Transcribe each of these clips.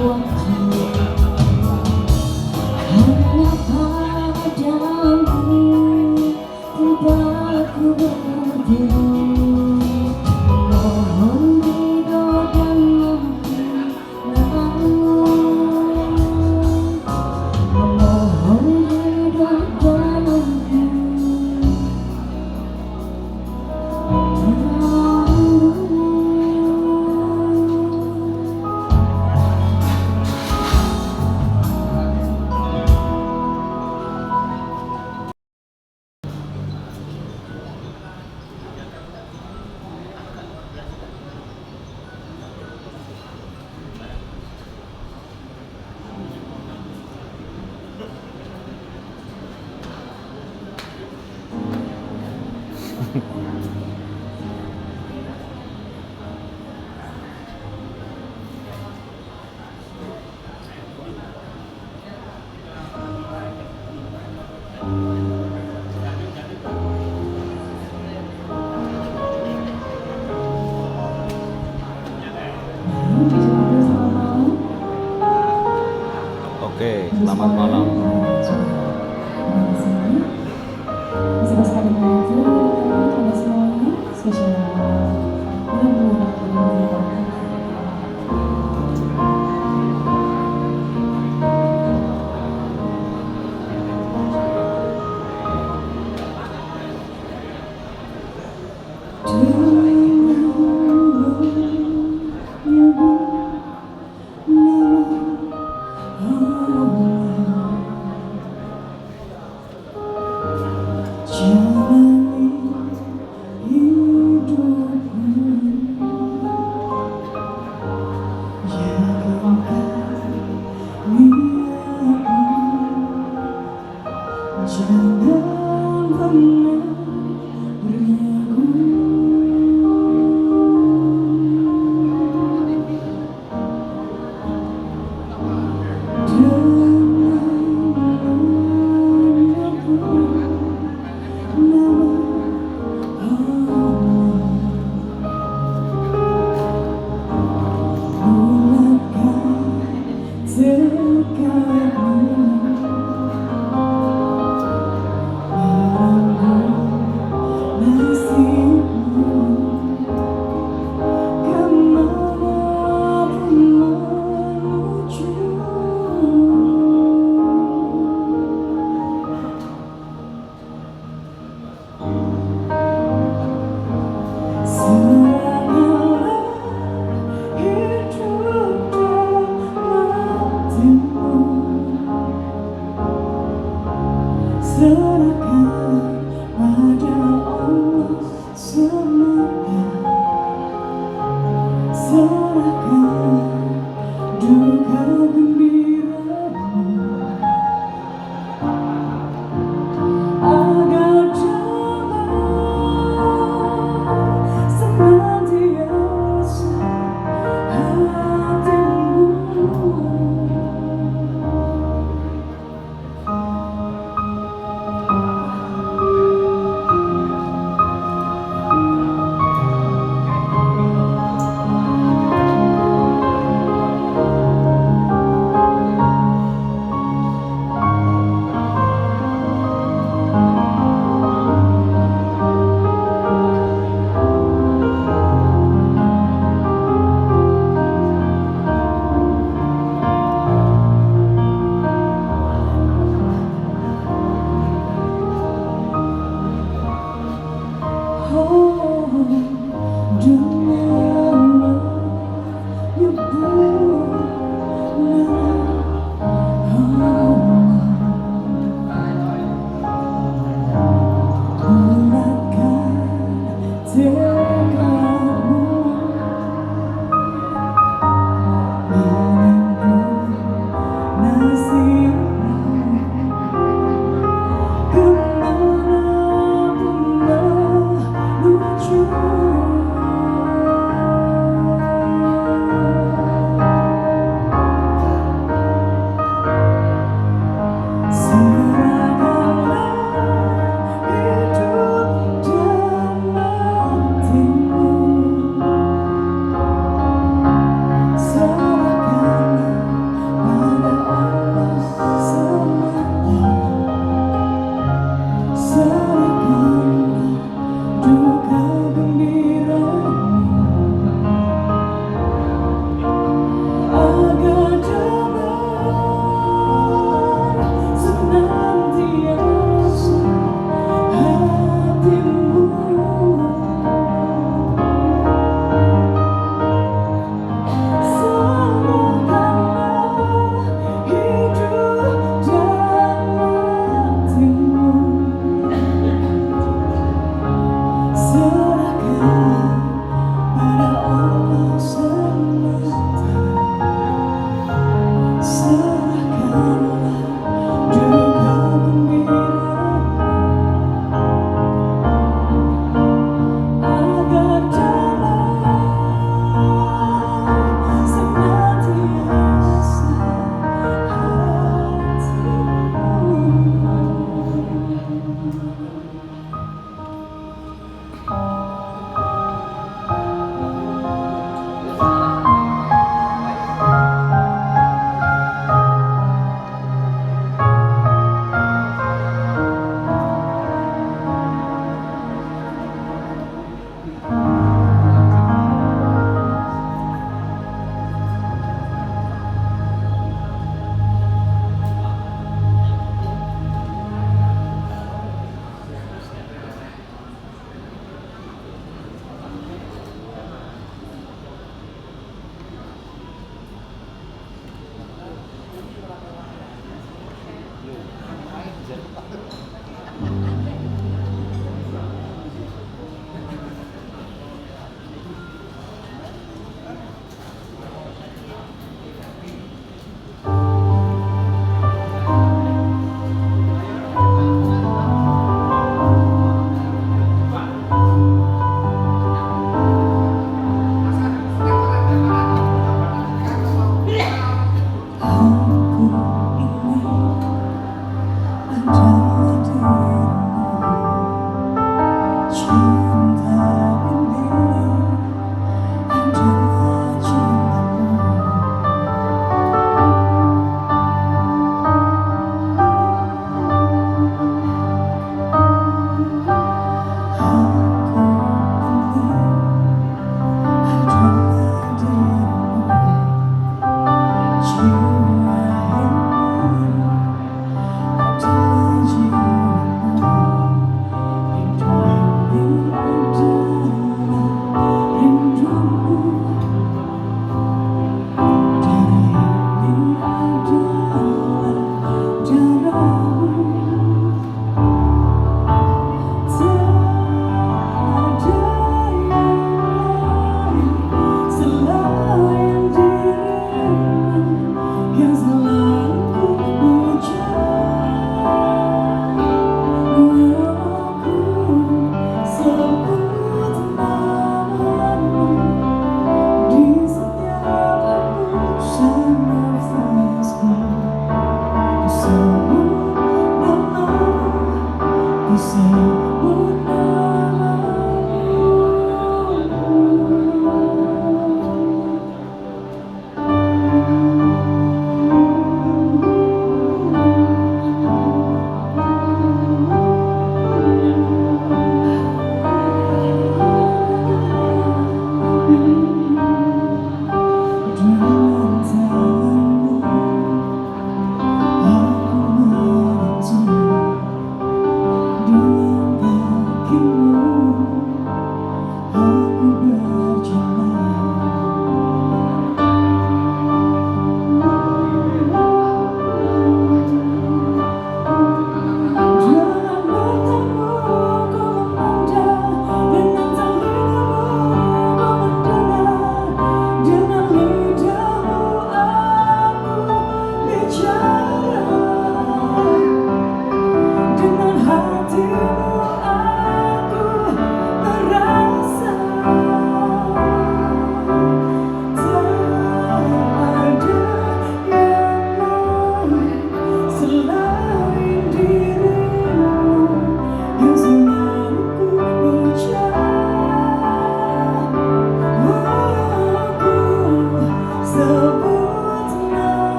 hanya padamu tempat ku bertemu. Mohon ridho dan maafmu, mohon ridho dan Oke, selamat malam. Bisa bersama dengan teman-teman semuanya, spesial jalani hidup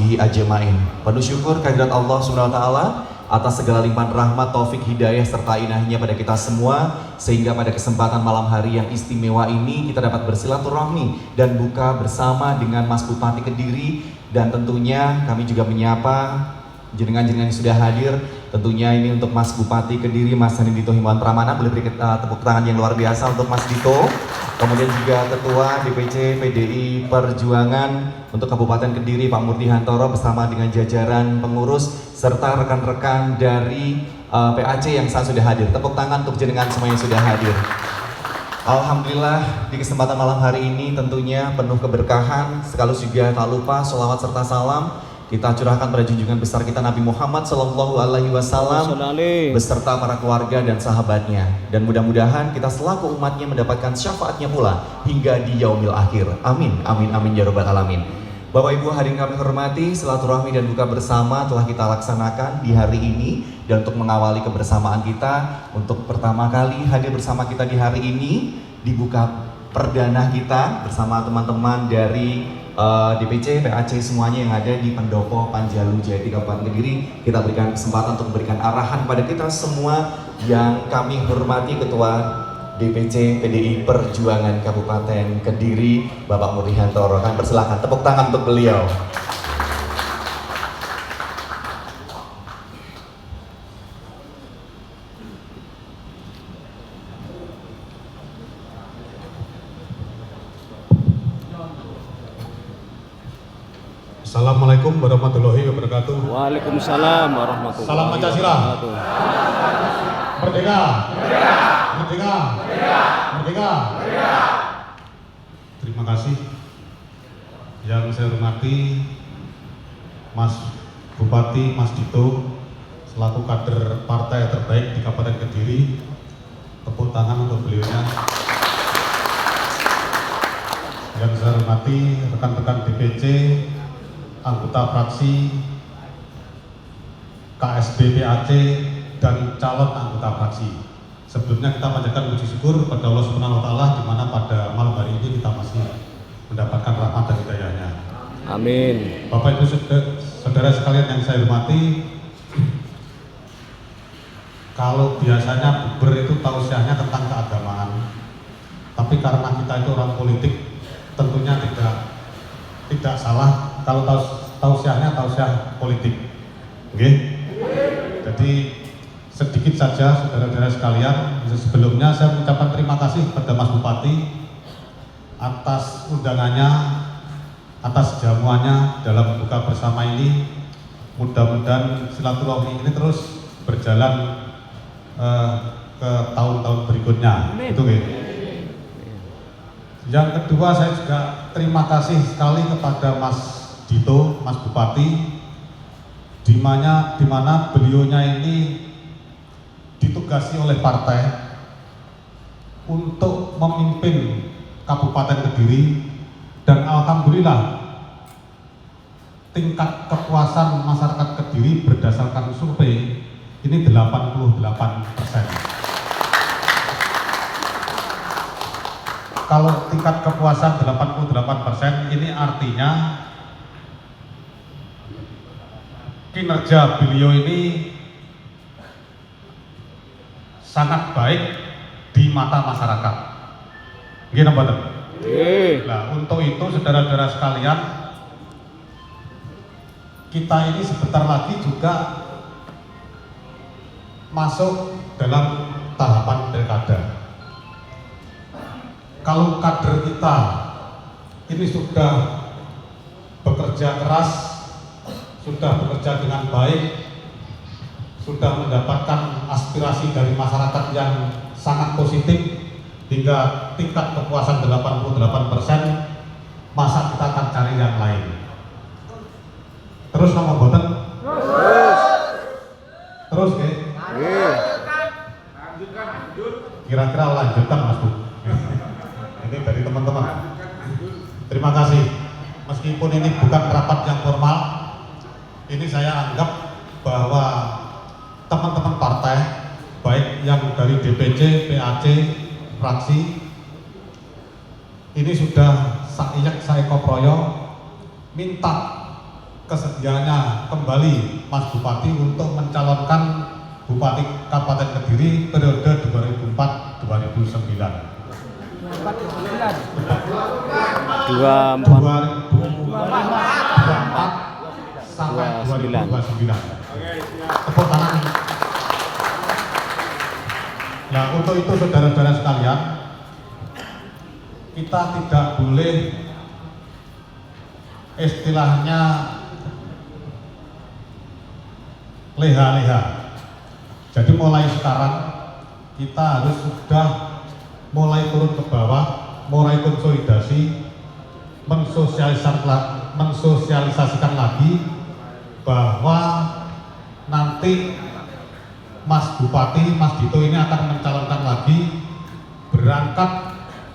sahbihi ajmain. Penuh syukur kehadirat Allah Subhanahu wa taala atas segala limpahan rahmat, taufik, hidayah serta inahnya pada kita semua, sehingga pada kesempatan malam hari yang istimewa ini kita dapat bersilaturahmi dan buka bersama dengan Mas Bupati Kediri, dan tentunya kami juga menyapa jenengan-jenengan yang sudah hadir. Tentunya ini untuk Mas Bupati Kediri, Mas Hani Dito Himawan Pramana. Boleh beri tepuk tangan yang luar biasa untuk Mas Dito. Kemudian juga Ketua DPC PDI Perjuangan untuk Kabupaten Kediri, Pak Murti Hantoro, bersama dengan jajaran pengurus serta rekan-rekan dari PAC yang saat sudah hadir. Tepuk tangan untuk jenengan semua yang sudah hadir. Alhamdulillah di kesempatan malam hari ini tentunya penuh keberkahan. Sekaligus juga tak lupa sholawat serta salam kita curahkan pada junjungan besar kita Nabi Muhammad SAW beserta para keluarga dan sahabatnya, dan mudah-mudahan kita selaku umatnya mendapatkan syafaatnya pula hingga di yaumil akhir. Amin, amin, amin ya rabbal alamin. Bapak Ibu hadirin kami hormati, silaturahmi dan buka bersama telah kita laksanakan di hari ini, dan untuk mengawali kebersamaan kita, untuk pertama kali hadir bersama kita di hari ini, dibuka perdana kita bersama teman-teman dari DPC, PAC semuanya yang ada di Pendopo Panjalu Jati Kabupaten Kediri. Kita berikan kesempatan untuk memberikan arahan pada kita semua yang kami hormati Ketua DPC PDI Perjuangan Kabupaten Kediri, Bapak Murti Hantoro. Kami persilakan tepuk tangan untuk beliau. Assalamualaikum warahmatullahi wabarakatuh. Waalaikumsalam warahmatullahi Salam Pancasila. Merdeka. Merdeka. Merdeka. Terima kasih. Yang saya hormati Mas Bupati, Mas Dito, selaku kader partai terbaik di Kabupaten Kediri. Tepuk tangan untuk beliaunya. Yang saya hormati rekan-rekan DPC, anggota fraksi, KSB PAC, dan calon anggota fraksi. Sebelumnya kita panjatkan puji syukur pada Allah Subhanahu wa taala di mana pada malam hari ini kita masih mendapatkan rahmat dan hidayahnya. Amin. Bapak Ibu saudara sekalian yang saya hormati, kalau biasanya bukber itu tausiahnya tentang keagamaan, tapi karena kita itu orang politik, tentunya tidak salah kalau tausiahnya tausiah politik. Oke? Jadi sedikit saja saudara-saudara sekalian. Sebelumnya saya mengucapkan terima kasih kepada Mas Bupati atas undangannya, atas jamuannya dalam buka bersama ini. Mudah-mudahan silaturahmi ini terus berjalan ke tahun-tahun berikutnya. Itu gitu. Yang kedua, saya juga terima kasih sekali kepada Mas Dito, Mas Bupati, di mana beliaunya ini ditugasi oleh partai untuk memimpin Kabupaten Kediri, dan alhamdulillah tingkat kepuasan masyarakat Kediri berdasarkan survei ini 88%. Kalau tingkat kepuasan 88%, ini artinya kinerja beliau ini sangat baik di mata masyarakat. Gini betul. Nah, untuk itu saudara-saudara sekalian, kita ini sebentar lagi juga masuk dalam tahapan pilkada. Kalau kader kita ini sudah bekerja keras, sudah bekerja dengan baik, sudah mendapatkan aspirasi dari masyarakat yang sangat positif hingga tingkat kepuasan 88%, masa kita akan cari yang lain? Terus nomor boten? Terus ke? Kira-kira lanjutkan Mas Bu. Ini dari teman-teman. Terima kasih. Meskipun ini bukan rapat yang formal, ini saya anggap bahwa teman-teman partai, baik yang dari DPC, PAC, fraksi, ini sudah saiyek saeko proyo minta kesediaannya kembali Mas Bupati untuk mencalonkan Bupati Kabupaten Kediri periode 2004-2009. 24 sampai 2029. Tepuk tangan. Nah, untuk itu saudara-saudara sekalian, kita tidak boleh istilahnya leha-leha. Jadi mulai sekarang kita harus sudah mulai turun ke bawah, mulai konsolidasi, mensosialisasikan lagi bahwa nanti Mas Bupati, Mas Dito ini akan mencalonkan lagi, berangkat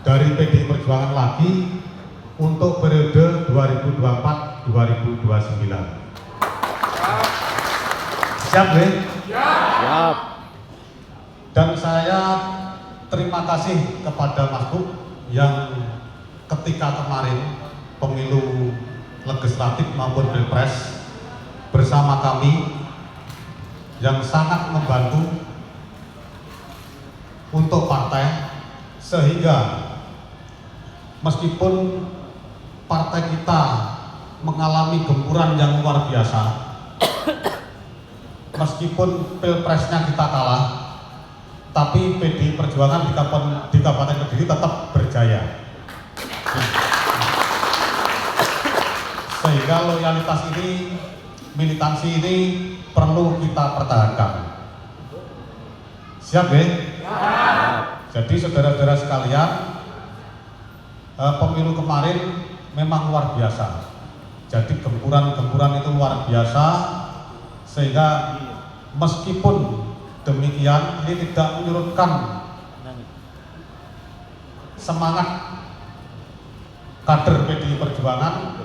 dari PDI Perjuangan lagi untuk periode 2024-2029. Siap, ya? Siap. Dan saya terima kasih kepada Mas Bu yang ketika kemarin pemilu legislatif maupun pilpres bersama kami yang sangat membantu untuk partai, sehingga meskipun partai kita mengalami gempuran yang luar biasa, meskipun pilpresnya kita kalah, tapi PDI Perjuangan di Kabupaten Kediri tetap berjaya. Sehingga loyalitas ini, militansi ini perlu kita pertahankan. Siap, ya? Jadi saudara-saudara sekalian, pemilu kemarin memang luar biasa. Jadi gempuran-gempuran itu luar biasa, sehingga meskipun demikian ini tidak menyurutkan semangat kader PDI Perjuangan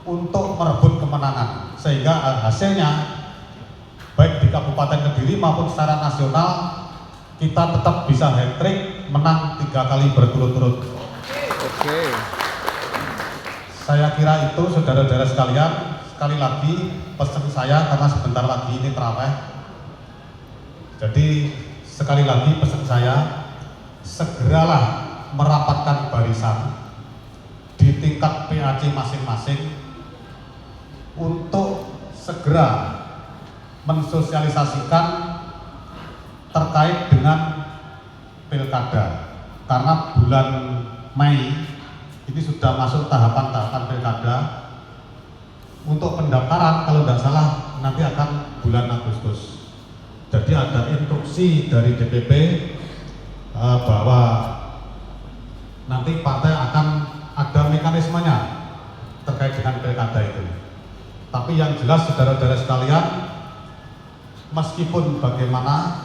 untuk merebut kemenangan, sehingga hasilnya baik di Kabupaten Kediri maupun secara nasional kita tetap bisa hat-trick, menang 3 kali berturut-turut. Oke. Saya kira itu saudara-saudara sekalian, sekali lagi pesan saya karena sebentar lagi ini tarawih. Jadi sekali lagi pesan saya, segeralah merapatkan barisan di tingkat PAC masing-masing untuk segera mensosialisasikan terkait dengan pilkada, karena bulan Mei ini sudah masuk tahapan-tahapan pilkada. Untuk pendaftaran kalau tidak salah nanti akan bulan Agustus. Jadi ada instruksi dari DPP bahwa nanti partai akan ada mekanismenya terkait dengan pilkada itu. Tapi yang jelas saudara-saudara sekalian, meskipun bagaimana,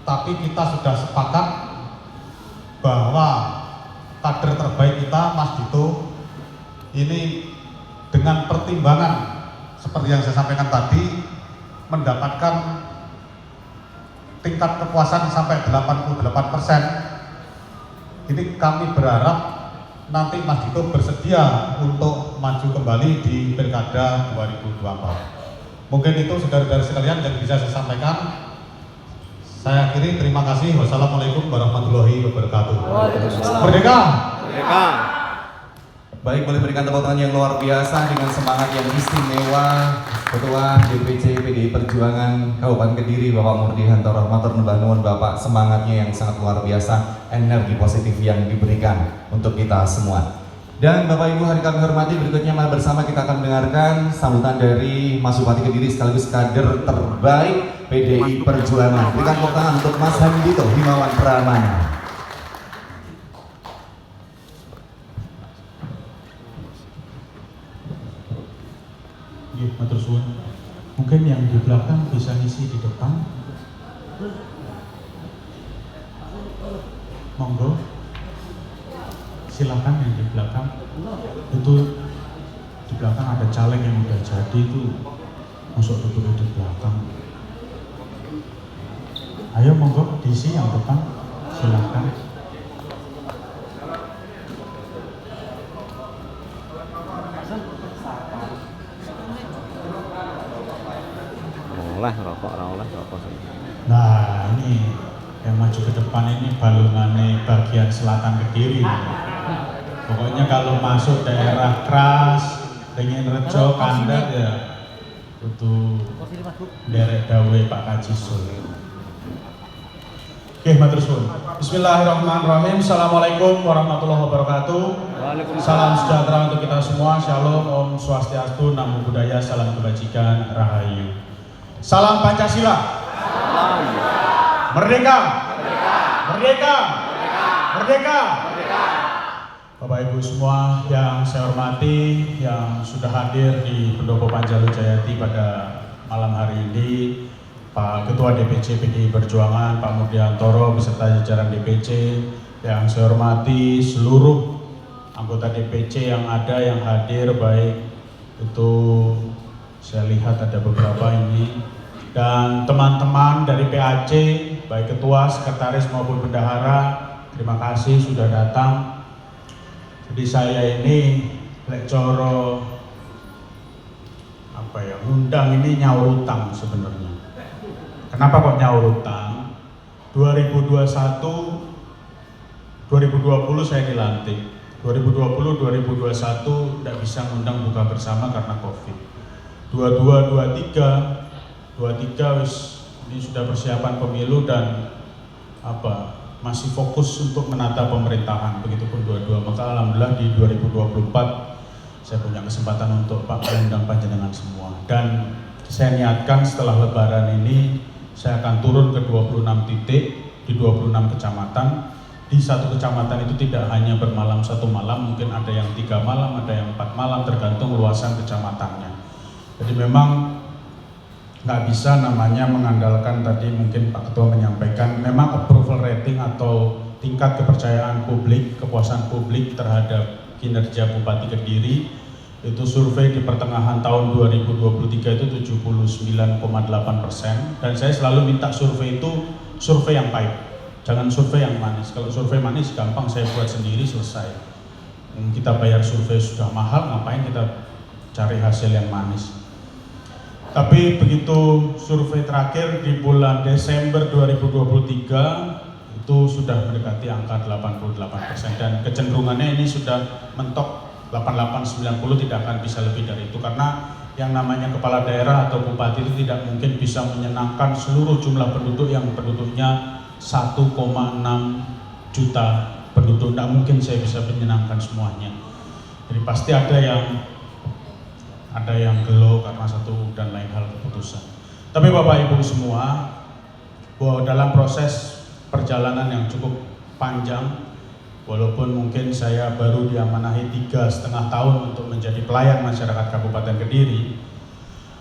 tapi kita sudah sepakat bahwa kader terbaik kita, Mas Dito, ini dengan pertimbangan seperti yang saya sampaikan tadi, mendapatkan tingkat kepuasan sampai 88%. Ini kami berharap nanti Mas Dito bersedia untuk maju kembali di Pilkada 2024. Mungkin itu saudara-saudara sekalian yang bisa saya sampaikan. Saya akhiri, terima kasih. Wassalamualaikum warahmatullahi wabarakatuh. Merdeka! Merdeka. Baik, boleh berikan tepuk tangan yang luar biasa dengan semangat yang istimewa Ketua DPC PDI Perjuangan Kabupaten Kediri, Bapak Murdi Hantoro Matur Nuwun, Bapak, semangatnya yang sangat luar biasa, energi positif yang diberikan untuk kita semua. Dan Bapak Ibu, hari kami hormati, berikutnya mari bersama kita akan mendengarkan sambutan dari Mas Bupati Kediri sekaligus kader terbaik PDI Perjuangan. Berikan tepuk tangan untuk Mas Handito Himawan Pramana. Matur suwun. Mungkin yang di belakang bisa ngisi di depan. Monggo. Silakan yang di belakang. Itu di belakang ada caleg yang udah jadi itu masuk dulu di belakang. Ayo monggo diisi yang depan. Silakan. Nah ini yang maju ke depan ini balungannya bagian selatan Kediri. Pokoknya kalau masuk daerah Kras, pengen Rejo, Kandat ya itu derek dawe Pak Kaji Sul. Oke, matur suwun. Bismillahirrahmanirrahim. Assalamualaikum warahmatullahi wabarakatuh. Salam sejahtera untuk kita semua. Shalom, Om Swastiastu, Namo Buddhaya, salam kebajikan, Rahayu. Salam Pancasila. Merdeka. Merdeka. Merdeka. Bapak Ibu semua yang saya hormati, yang sudah hadir di Pendopo Panjalu Jayati pada malam hari ini, Pak Ketua DPC PDI Perjuangan, Pak Mudyantoro beserta jajaran DPC, yang saya hormati seluruh anggota DPC yang ada, yang hadir, baik itu saya lihat ada beberapa ini, dan teman-teman dari PAC, baik ketua, sekretaris maupun bendahara, terima kasih sudah datang. Jadi saya ini lecoro undang ini nyaur utang sebenarnya. Kenapa kok nyaur utang? 2021, 2020 saya dilantik. 2020, 2021 tidak bisa ngundang buka bersama karena Covid. 22, 23 ini sudah persiapan pemilu dan masih fokus untuk menata pemerintahan, begitupun 22. Maka alhamdulillah di 2024 saya punya kesempatan untuk mengundang panjenengan semua, dan saya niatkan setelah lebaran ini saya akan turun ke 26 titik di 26 kecamatan. Di satu kecamatan itu tidak hanya bermalam satu malam, mungkin ada yang 3 malam, ada yang 4 malam, tergantung luasan kecamatannya. Jadi memang nggak bisa namanya mengandalkan, tadi mungkin Pak Ketua menyampaikan, memang approval rating atau tingkat kepercayaan publik, kepuasan publik terhadap kinerja Bupati Kediri itu survei di pertengahan tahun 2023 itu 79,8%, dan saya selalu minta survei itu survei yang pahit, jangan survei yang manis. Kalau survei manis gampang saya buat sendiri selesai. Kita bayar survei sudah mahal, ngapain kita cari hasil yang manis. Tapi begitu survei terakhir di bulan Desember 2023 itu sudah mendekati angka 88%, dan kecenderungannya ini sudah mentok 88-90, tidak akan bisa lebih dari itu, karena yang namanya kepala daerah atau bupati itu tidak mungkin bisa menyenangkan seluruh jumlah penduduk yang penduduknya 1,6 juta penduduk. Tidak mungkin saya bisa menyenangkan semuanya. Jadi pasti ada yang gelo karena satu dan lain hal keputusan. Tapi Bapak Ibu semua, bahwa dalam proses perjalanan yang cukup panjang, walaupun mungkin saya baru diamanahi 3,5 tahun untuk menjadi pelayan masyarakat Kabupaten Kediri,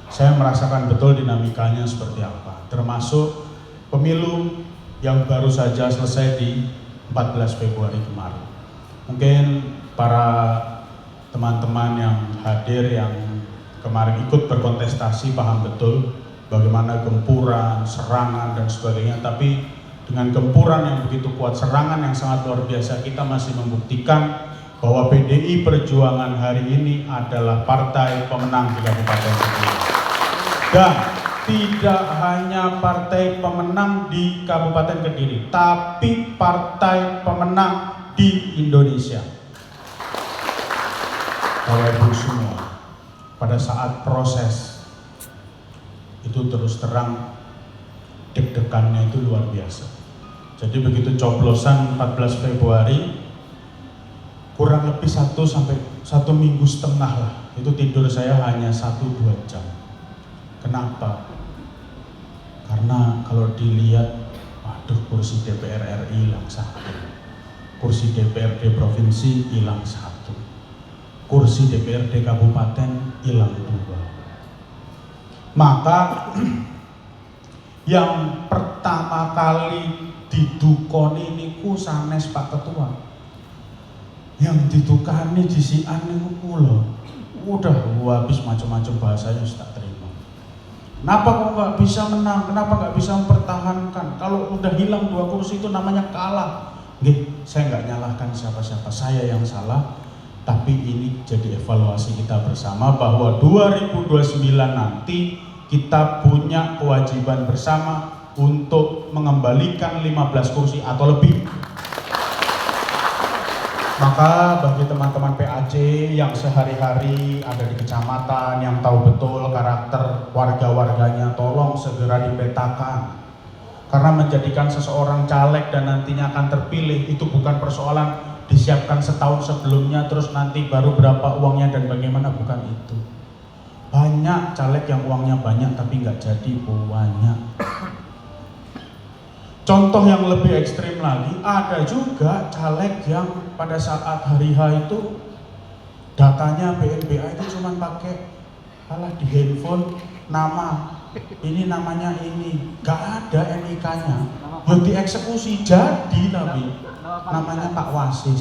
saya merasakan betul dinamikanya seperti apa. Termasuk pemilu yang baru saja selesai di 14 Februari kemarin. Mungkin para teman-teman yang hadir, yang kemarin ikut berkontestasi paham betul bagaimana gempuran, serangan dan sebagainya. Tapi dengan gempuran yang begitu kuat, serangan yang sangat luar biasa, kita masih membuktikan bahwa PDI Perjuangan hari ini adalah partai pemenang di Kabupaten Kediri. Dan tidak hanya partai pemenang di Kabupaten Kediri, tapi partai pemenang di Indonesia. Bapak Ibu semua, pada saat proses itu terus terang deg-degannya itu luar biasa. Jadi begitu coblosan 14 Februari, kurang lebih 1 sampai 1,5 minggu lah, itu tidur saya hanya 1-2 jam. Kenapa? Karena kalau dilihat, waduh, kursi DPR RI hilang 1, kursi DPRD Provinsi hilang 1, kursi DPRD Kabupaten hilang 2. Maka yang pertama kali didukoni niku sanes Pak Ketua. Yang didukani disian niku kula. Udah habis macam-macam bahasanya tak terima. Kenapa kok nggak bisa menang? Kenapa nggak bisa mempertahankan? Kalau udah hilang 2 kursi itu namanya kalah. Nggih, saya nggak nyalahkan siapa-siapa, saya yang salah. Tapi ini jadi evaluasi kita bersama bahwa 2029 nanti kita punya kewajiban bersama untuk mengembalikan 15 kursi atau lebih. Maka bagi teman-teman PAC yang sehari-hari ada di kecamatan, yang tahu betul karakter warga-warganya, tolong segera dipetakan. Karena menjadikan seseorang caleg dan nantinya akan terpilih itu bukan persoalan disiapkan setahun sebelumnya terus nanti baru berapa uangnya dan bagaimana, bukan itu. Banyak caleg yang uangnya banyak tapi nggak jadi banyak. Contoh yang lebih ekstrim lagi, ada juga caleg yang pada saat hari H itu datanya BNPA itu cuma pakai di handphone nama ini, namanya ini, gak ada NIK-nya, yang dieksekusi jadi tapi namanya Pak Wasis.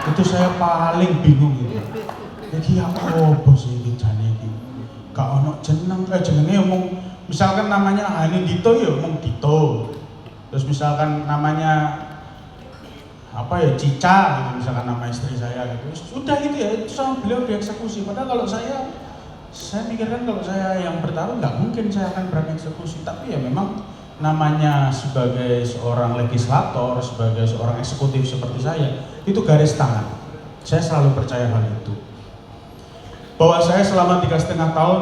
Itu saya paling bingung gitu. Jadi apa sih ini jane iki? Gak ono jenenge omong misalkan namanya ini Dito ya omong Dito. Terus misalkan namanya apa ya Cica gitu, misalkan nama istri saya gitu, sudah gitu ya, itu sama beliau dieksekusi. Padahal kalau saya mikirkan kalau saya yang bertarung nggak mungkin saya akan berani eksekusi, tapi ya memang namanya sebagai seorang legislator, sebagai seorang eksekutif seperti saya, itu garis tangan. Saya selalu percaya hal itu. Bahwa saya selama 3,5 tahun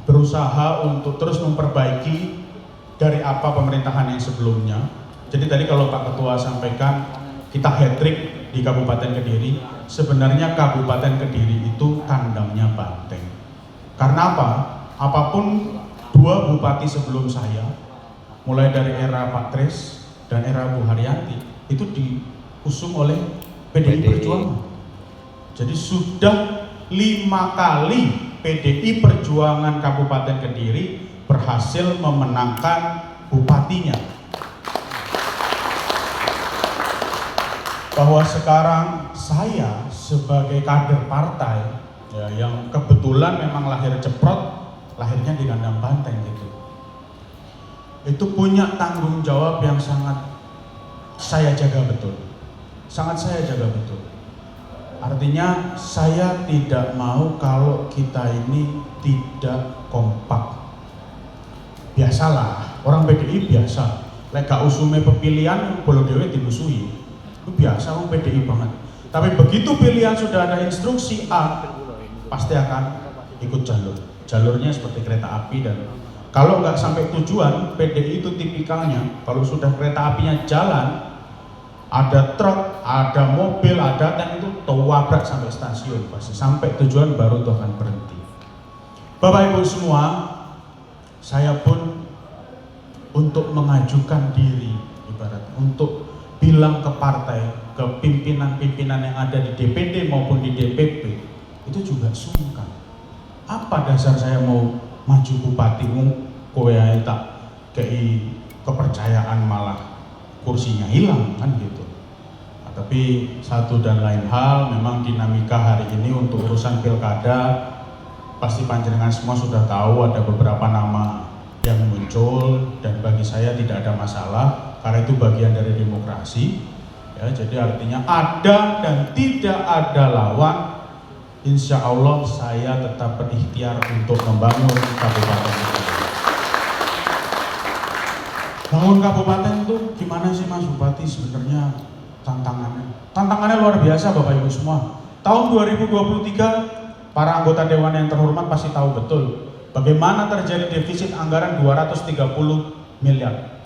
berusaha untuk terus memperbaiki dari apa pemerintahan yang sebelumnya. Jadi tadi kalau Pak Ketua sampaikan kita hat-trick di Kabupaten Kediri, sebenarnya Kabupaten Kediri itu kandangnya banteng. Karena apa? Apapun 2 bupati sebelum saya, mulai dari era Pak Tris dan era Bu Haryanti, itu diusung oleh PDI Perjuangan. Jadi sudah 5 kali PDI Perjuangan Kabupaten Kediri berhasil memenangkan bupatinya. Bahwa sekarang saya sebagai kader partai ya, yang kebetulan memang lahir ceprot, lahirnya di kandang banteng gitu, itu punya tanggung jawab yang sangat saya jaga betul, sangat saya jaga betul. Artinya saya tidak mau kalau kita ini tidak kompak. Biasalah, orang PDI biasa, lek gak usume pemilihan bolo dhewe dimusuhi. Itu biasa, orang PDI banget. Tapi begitu pilihan sudah ada instruksi A, pasti akan ikut jalur. Jalurnya seperti kereta api, dan kalau nggak sampai tujuan, PDI itu tipikalnya kalau sudah kereta apinya jalan, ada truk, ada mobil, ada tank, itu towabrak sampai stasiun, pasti sampai tujuan baru itu akan berhenti. Bapak Ibu semua, saya pun untuk mengajukan diri, ibarat untuk bilang ke partai, ke pimpinan-pimpinan yang ada di DPD maupun di DPP, itu juga sungkan. Apa dasar saya mau maju bupati, kowe tak kei kepercayaan malah kursinya hilang kan gitu. Nah, tapi satu dan lain hal, memang dinamika hari ini untuk urusan pilkada, pasti panjenengan semua sudah tahu ada beberapa nama yang muncul, dan bagi saya tidak ada masalah karena itu bagian dari demokrasi ya. Jadi artinya ada dan tidak ada lawan, insya Allah saya tetap berikhtiar untuk membangun kabupaten itu. Bangun kabupaten itu gimana sih Mas Bupati sebenarnya tantangannya luar biasa Bapak Ibu semua. Tahun 2023 para anggota Dewan yang terhormat pasti tahu betul bagaimana terjadi defisit anggaran 230 miliar.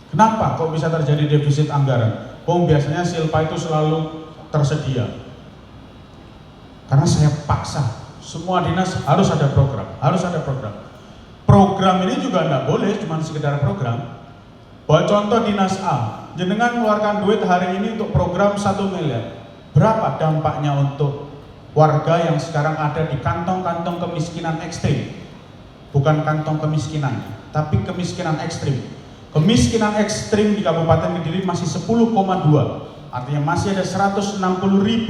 Kenapa kok bisa terjadi defisit anggaran? Biasanya Silpa itu selalu tersedia. Karena saya paksa, semua dinas harus ada program, harus ada program. Program ini juga tidak boleh cuma sekedar program. Buat contoh dinas A, jenengan mengeluarkan duit hari ini untuk program 1 miliar. Berapa dampaknya untuk warga yang sekarang ada di kantong-kantong kemiskinan ekstrim? Bukan kantong kemiskinan, tapi kemiskinan ekstrim. Kemiskinan ekstrim di Kabupaten Kediri masih 10,2, artinya masih ada 160.000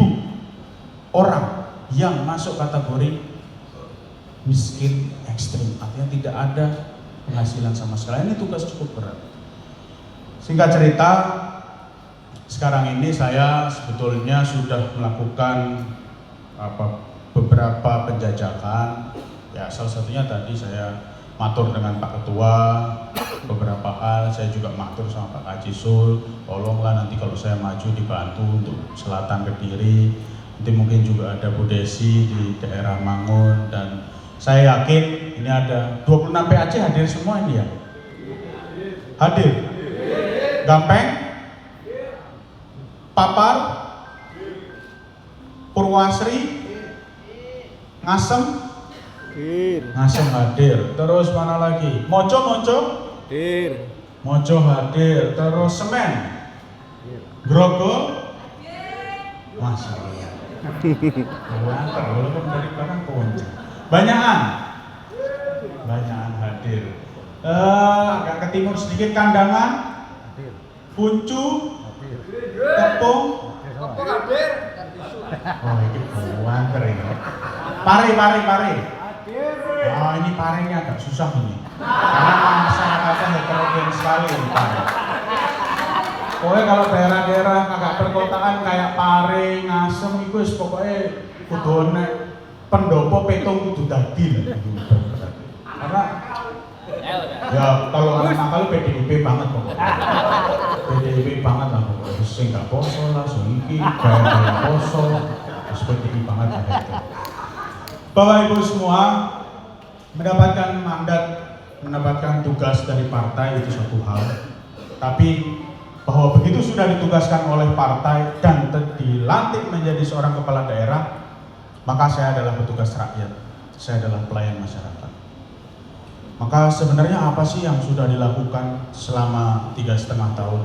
orang yang masuk kategori miskin ekstrim, artinya tidak ada penghasilan sama sekali. Ini tugas cukup berat. Singkat cerita, sekarang ini saya sebetulnya sudah melakukan beberapa penjajakan Ya salah satunya tadi saya matur dengan Pak Ketua beberapa hal, saya juga matur sama Pak Haji Sul, tolonglah nanti kalau saya maju dibantu untuk Selatan Kediri, nanti mungkin juga ada Bu Desi di daerah Mangun, dan saya yakin ini ada 26 PAC hadir semua ini ya? Hadir? Gampeng? Papar? Purwasri? Ngasem? Ngasem hadir. Terus mana lagi? Mojo Hadir. Mojo hadir. Terus Semen? Grogol? Masya Allah. Walaupun dari barang kunci. Banyakan hadir. Agak ke timur sedikit Kandangan, Puncu, Tepung hadir. Oh ini buanter ini. Pari. Oh ini parinya agak susah ini. Karena masyarakatnya heterogen sekali ini Pari. Pokoknya kalau daerah-daerah agak perkotaan kayak Pari, Ngasem itu pokoknya kudu nek pendopo petung kudu dadi lah. Karena ya kalau anak nakal PDIP banget pokoknya. PDIP banget lah pokoknya. Sing gak poso lah, sing iki gaya poso. PDIP banget lah itu. Bapak Ibu semua, mendapatkan mandat, mendapatkan tugas dari partai itu satu hal. Tapi bahwa begitu sudah ditugaskan oleh partai dan dilantik menjadi seorang kepala daerah, maka saya adalah petugas rakyat, saya adalah pelayan masyarakat. Maka sebenarnya apa sih yang sudah dilakukan selama 3,5 tahun?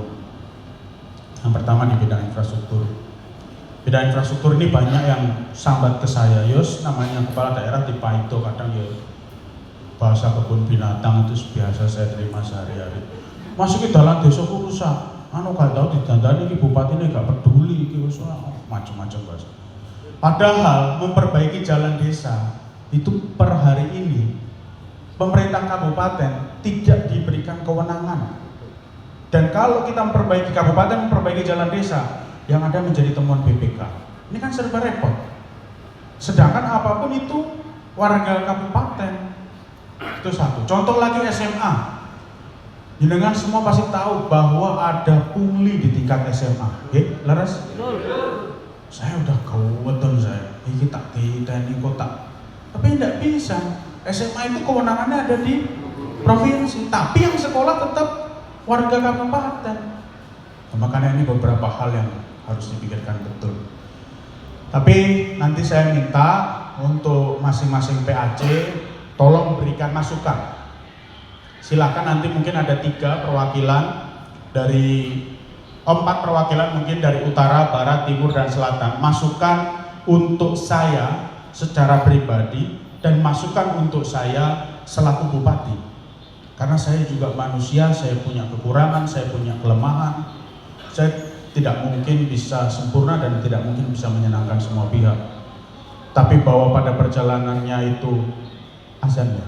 Yang pertama di bidang infrastruktur. Bidang infrastruktur ini banyak yang sambat ke saya, Yus namanya kepala daerah tipe itu kadang ya bahasa kebun binatang itu biasa saya terima sehari-hari. Masuk ke dalam desa rusak, gak tahu didandani bupati ini gak peduli, macam-macam bahasa. Padahal memperbaiki jalan desa itu per hari ini pemerintah kabupaten tidak diberikan kewenangan. Dan kalau kita memperbaiki kabupaten, memperbaiki jalan desa, yang ada menjadi temuan BPK. Ini kan serba repot. Sedangkan apapun itu warga kabupaten. Itu satu. Contoh lagi SMA. Jenengan semua pasti tahu bahwa ada pungli di tingkat SMA. Laras? Saya udah keweton saya. Ini tak ini kotak. Tapi tidak bisa. SMA itu kewenangannya ada di provinsi. Tapi yang sekolah tetap warga kabupaten. Makanya ini beberapa hal yang harus dipikirkan betul. Tapi nanti saya minta untuk masing-masing PAC tolong berikan masukan. Silakan nanti mungkin ada 3 perwakilan dari 4 perwakilan mungkin dari utara, barat, timur, dan selatan. Masukan untuk saya secara pribadi dan masukan untuk saya selaku bupati. Karena saya juga manusia, saya punya kekurangan, saya punya kelemahan. Saya tidak mungkin bisa sempurna dan tidak mungkin bisa menyenangkan semua pihak. Tapi bahwa pada perjalanannya itu azannya.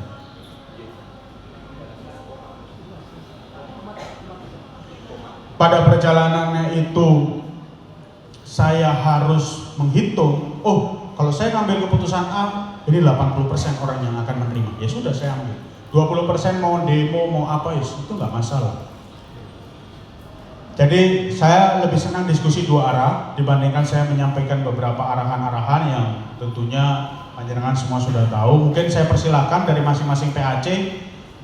Pada perjalanannya itu saya harus menghitung, oh kalau saya ngambil keputusan A, ini 80% orang yang akan menerima. Ya sudah saya ambil. 20% mau demo, mau apa ya itu nggak masalah. Jadi saya lebih senang diskusi 2 arah dibandingkan saya menyampaikan beberapa arahan-arahan yang tentunya panjenengan semua sudah tahu. Mungkin saya persilakan dari masing-masing PAC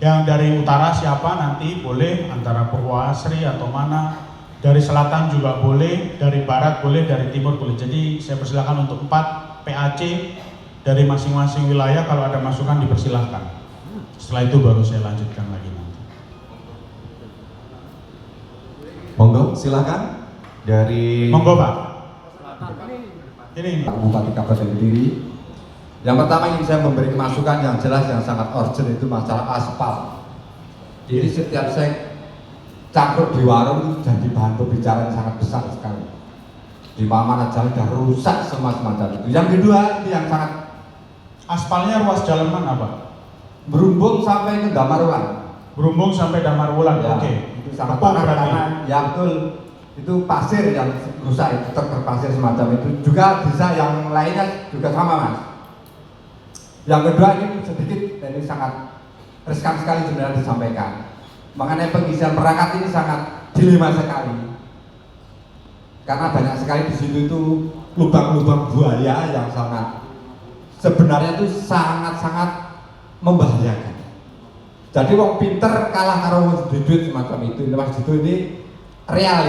yang dari utara siapa nanti boleh, antara Purwasri atau mana, dari selatan juga boleh, dari barat boleh, dari timur boleh. Jadi saya persilakan untuk 4 PAC dari masing-masing wilayah, kalau ada masukan dipersilahkan. Setelah itu baru saya lanjutkan lagi nanti. Monggo, silakan dari. Monggo Pak. Ini. Bupati Kabupaten Kediri. Yang pertama ingin saya memberi masukan yang jelas yang sangat urgent itu masalah aspal. Jadi setiap saya cangkruk di warung jadi bahan pembicaraan sangat besar sekali. Di mana jalan sudah rusak semacam itu. Yang kedua itu yang sangat. Aspalnya ruas jalan mana Pak? Berumbung sampai ke Damarwulan. Berumbung sampai Damarwulan. Ya, Oke. Itu sangat parah karena yang betul itu pasir yang rusak itu terpasir semacam itu. Juga desa yang lainnya juga sama Mas. Yang kedua ini sedikit, ini sangat riskan sekali sebenarnya disampaikan. Mengenai pengisian perangkat ini sangat dilema sekali. Karena banyak sekali di situ itu lubang-lubang buaya yang sebenarnya itu sangat-sangat membahayakan. Jadi wong pinter kalah karo wong duit semacam itu. Mas Dito ini real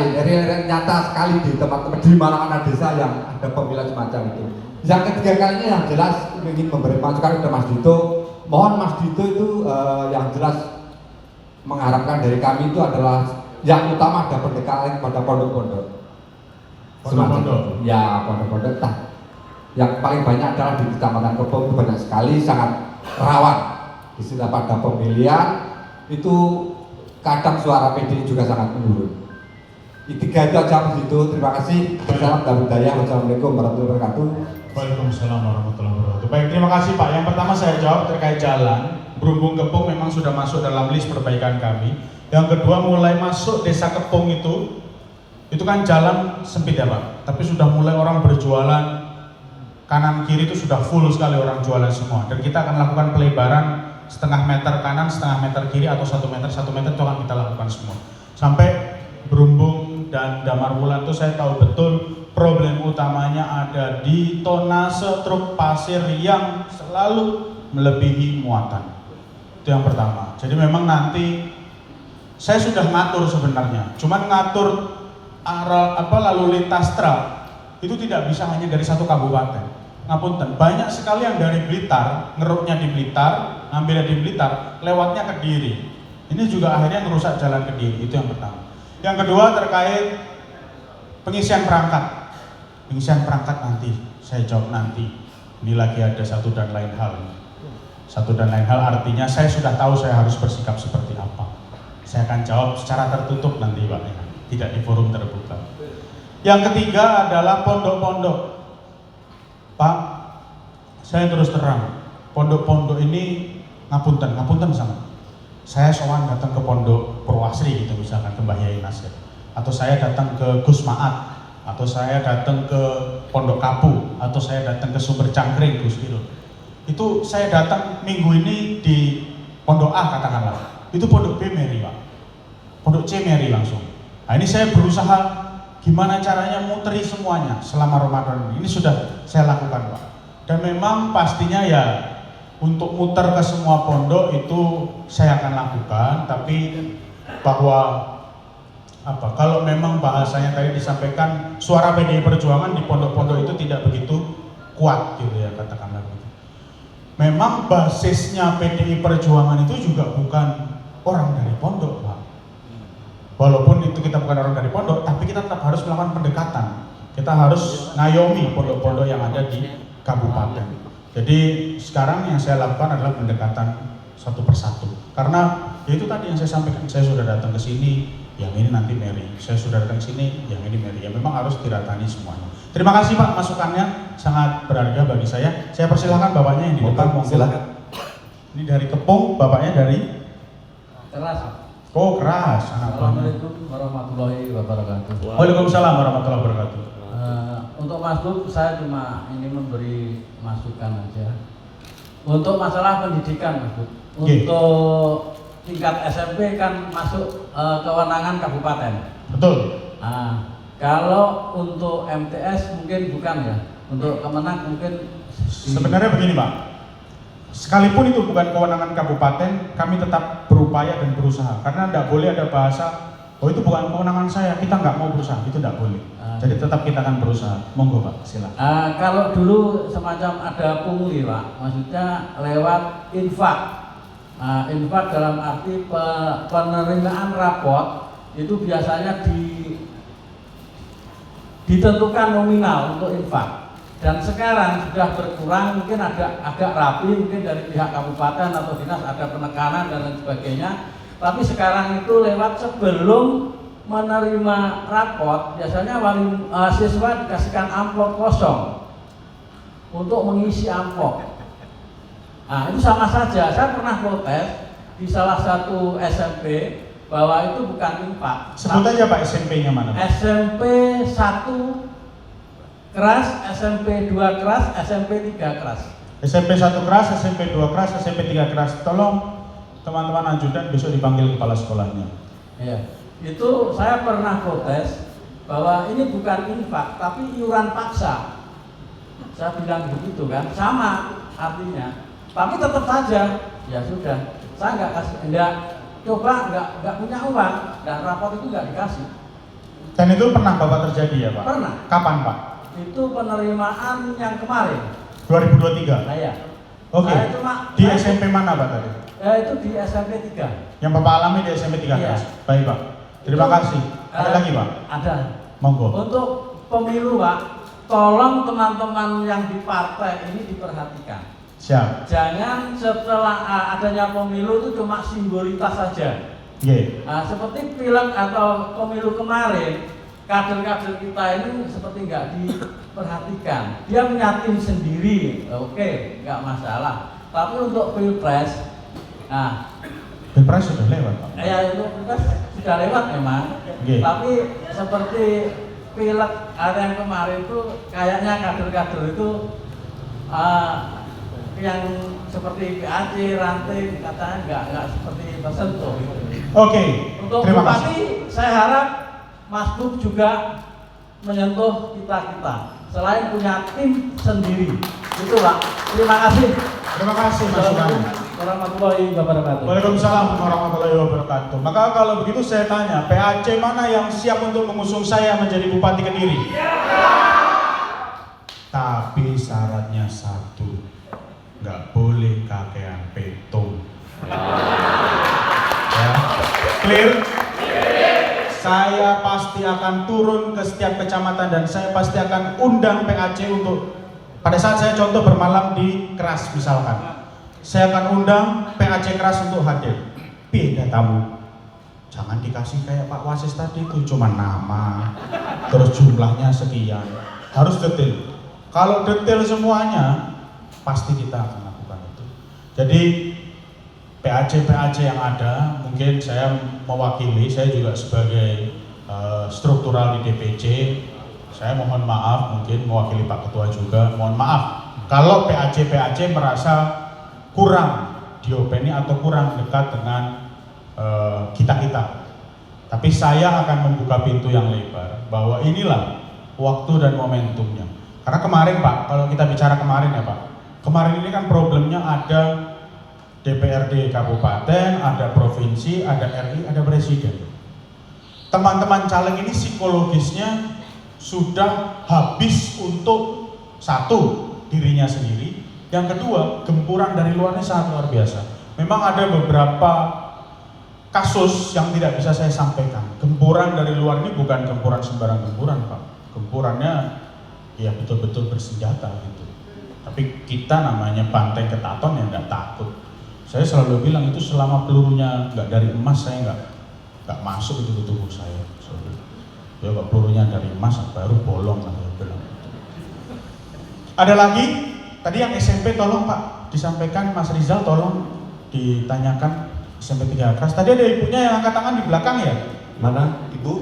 nyata sekali di tempat-tempat di mana-mana desa yang ada pemilihan semacam itu. Yang ketiga kalinya yang jelas ingin memberi masukan kepada Mas Dito. Mohon Mas Dito itu yang jelas mengharapkan dari kami itu adalah yang utama ada pendekatan kepada pondok-pondok. Pondok-pondok. Ya pondok-pondok. Yang paling banyak adalah di Kecamatan Kepung itu banyak sekali, sangat rawan. Di sini pada pemilihan itu kadang suara PD juga sangat menurun. Tiga itu aja Mas Dito. Terima kasih. Salam dan budaya. Wassalamualaikum warahmatullahi wabarakatuh. Waalaikumsalam warahmatullahi wabarakatuh. Baik, terima kasih Pak. Yang pertama saya jawab terkait jalan. Berhubung Kepung memang sudah masuk dalam list perbaikan kami. Yang kedua, mulai masuk desa Kepung itu kan jalan sempit ya Pak. Tapi sudah mulai orang berjualan kanan kiri itu sudah full sekali orang jualan semua. Dan kita akan lakukan pelebaran setengah meter kanan, setengah meter kiri atau 1 meter itu akan kita lakukan semua. Sampai Berumbung dan Damar Wulan itu saya tahu betul problem utamanya ada di tonase truk pasir yang selalu melebihi muatan. Itu yang pertama. Jadi memang nanti saya sudah ngatur sebenarnya, cuman ngatur lalu lintas truk itu tidak bisa hanya dari satu kabupaten. Ngapunten, banyak sekali yang dari Blitar, ngeruknya di Blitar, ngambilnya di Blitar, lewatnya Kediri. Ini juga akhirnya merusak jalan Kediri, itu yang pertama. Yang kedua terkait pengisian perangkat. Pengisian perangkat nanti, saya jawab nanti. Ini lagi ada satu dan lain hal. Satu dan lain hal artinya saya sudah tahu saya harus bersikap seperti apa. Saya akan jawab secara tertutup nanti Pak, tidak di forum terbuka. Yang ketiga adalah pondok-pondok. Pak, saya terus terang, pondok-pondok ini ngapunten sangat. Saya sowan datang ke pondok Purwasri gitu misalkan ke Mbah Yai Nasir, atau saya datang ke Gus Maat, atau saya datang ke Pondok Kapu, atau saya datang ke Sumber Cangkring Gus Irul. Itu saya datang minggu ini di Pondok A katakanlah, itu Pondok B Meri Pak, Pondok C Meri langsung. Nah ini saya berusaha gimana caranya muteri semuanya selama Ramadan ini sudah saya lakukan Pak. Dan memang pastinya ya untuk muter ke semua pondok itu saya akan lakukan, tapi bahwa kalau memang bahasanya tadi disampaikan suara PDI Perjuangan di pondok-pondok itu tidak begitu kuat gitu ya katakanlah begitu. Memang basisnya PDI Perjuangan itu juga bukan orang dari pondok Pak. Walaupun itu kita bukan orang dari pondok, tapi kita tetap harus melakukan pendekatan. Kita harus ngayomi pondok-pondok yang ada di kabupaten. Jadi sekarang yang saya lakukan adalah pendekatan satu persatu. Karena ya itu tadi yang saya sampaikan, saya sudah datang ke sini, yang ini nanti Meri. Saya sudah datang ke sini, yang ini Meri. Ya memang harus diratani semuanya. Terima kasih Pak masukannya, sangat berharga bagi saya. Saya persilahkan bapaknya yang di depan. Silakan. Ini dari Kepung, bapaknya dari Keras. Oh keras. Assalamualaikum warahmatullahi wabarakatuh. Waalaikumsalam warahmatullahi wabarakatuh. Untuk Mas Bub, saya cuma ingin memberi masukan aja. Untuk masalah pendidikan, Mas Bub. Untuk tingkat SMP kan masuk kewenangan kabupaten. Betul. Nah, kalau untuk MTS mungkin bukan ya. Untuk Kemenang mungkin. Sebenarnya begini Pak. Sekalipun itu bukan kewenangan kabupaten, kami tetap berupaya dan berusaha. Karena tidak boleh ada bahasa, oh itu bukan kewenangan saya, kita nggak mau berusaha, itu tidak boleh. Jadi tetap kita akan berusaha. Monggo Pak, silakan. Kalau dulu semacam ada pungli Pak, maksudnya lewat infak. Infak dalam arti penerimaan rapot itu biasanya ditentukan nominal untuk infak. Dan sekarang sudah berkurang, mungkin agak rapi, mungkin dari pihak kabupaten atau dinas ada penekanan dan lain sebagainya. Tapi sekarang itu lewat sebelum menerima rapot, biasanya siswa dikasihkan amplop kosong untuk mengisi amplop. Nah itu sama saja, saya pernah protes di salah satu SMP bahwa itu bukan infak. Sebut aja Pak SMP-nya mana? SMP 1 keras, SMP 2 keras, SMP 3 keras. SMP 1 keras, SMP 2 keras, SMP 3 keras. Tolong teman-teman ajudan besok dipanggil kepala sekolahnya. Ya, itu saya pernah protes bahwa ini bukan infak tapi iuran paksa. Saya bilang begitu kan, sama artinya. Tapi tetap saja, ya sudah, saya nggak kasih, nggak punya uang dan rapor itu nggak dikasih. Dan itu pernah Bapak terjadi ya Pak? Pernah. Kapan Pak? Itu penerimaan yang kemarin. 2023? Saya. Oke. Saya cuma Di SMP mana Pak tadi? itu di SMP 3. Yang Bapak alami di SMP 3 Iya. kelas? Baik Pak. Terima kasih. Ada lagi Pak? Ada. Monggo. Untuk pemilu Pak, tolong teman-teman yang di partai ini diperhatikan. Siap. Jangan setelah adanya pemilu itu cuma simbolitas saja. Ye. Nah, seperti pilek atau pemilu kemarin, kader-kader kita ini seperti nggak diperhatikan. Dia punya tim sendiri, oke, nggak masalah. Tapi untuk pilpres, nah, Pilpres sudah lewat Pak. ya itu pilpres sudah lewat memang. Oke. Tapi seperti pilek ada yang kemarin itu kayaknya kader-kader itu yang seperti PAC, ranting katanya nggak seperti tersentuh. Oke. Untuk Terima Bupati, kasih. saya harap Mas Bub juga menyentuh kita. Selain punya tim sendiri, itu Pak. Terima kasih. Terima kasih Mas Sugeng. Assalamualaikum warahmatullahi wabarakatuh. Waalaikumsalam warahmatullahi wabarakatuh. Maka kalau begitu saya tanya, PAC mana yang siap untuk mengusung saya menjadi Bupati Kediri? Tapi syaratnya satu, nggak boleh kakean petung. Ya, clear? Saya pasti akan turun ke setiap kecamatan dan saya pasti akan undang PAC untuk pada saat saya contoh bermalam di Keras misalkan. Saya akan undang PAC Keras untuk hadir. Beda tamu. Jangan dikasih kayak Pak Wasis tadi itu cuma nama, terus jumlahnya sekian. Harus detail. Kalau detail semuanya, pasti kita akan lakukan itu. Jadi PAC yang ada, mungkin saya mewakili, saya juga sebagai struktural di DPC, saya mohon maaf, mungkin mewakili Pak Ketua juga, mohon maaf kalau PAC merasa kurang diopeni atau kurang dekat dengan kita. Tapi saya akan membuka pintu yang lebar, bahwa inilah waktu dan momentumnya. Karena kemarin Pak, kalau kita bicara kemarin ya Pak, kemarin ini kan problemnya ada DPRD kabupaten, ada provinsi, ada RI, ada presiden. Teman-teman caleg ini psikologisnya sudah habis untuk satu, dirinya sendiri. Yang kedua, gempuran dari luarnya sangat luar biasa. Memang ada beberapa kasus yang tidak bisa saya sampaikan. Gempuran dari luar ini bukan gempuran sembarang gempuran Pak. Gempurannya ya betul-betul bersenjata gitu. Tapi kita namanya banteng ketaton ya nggak takut. Saya selalu bilang itu selama pelurunya nggak dari emas saya nggak masuk itu ke tubuh saya. Ya kalau pelurunya dari emas baru bolong lah saya bilang. Ada lagi tadi yang SMP tolong Pak disampaikan, Mas Rizal tolong ditanyakan SMP 3 kelas. Tadi ada ibunya yang angkat tangan di belakang ya? Mana Ibu?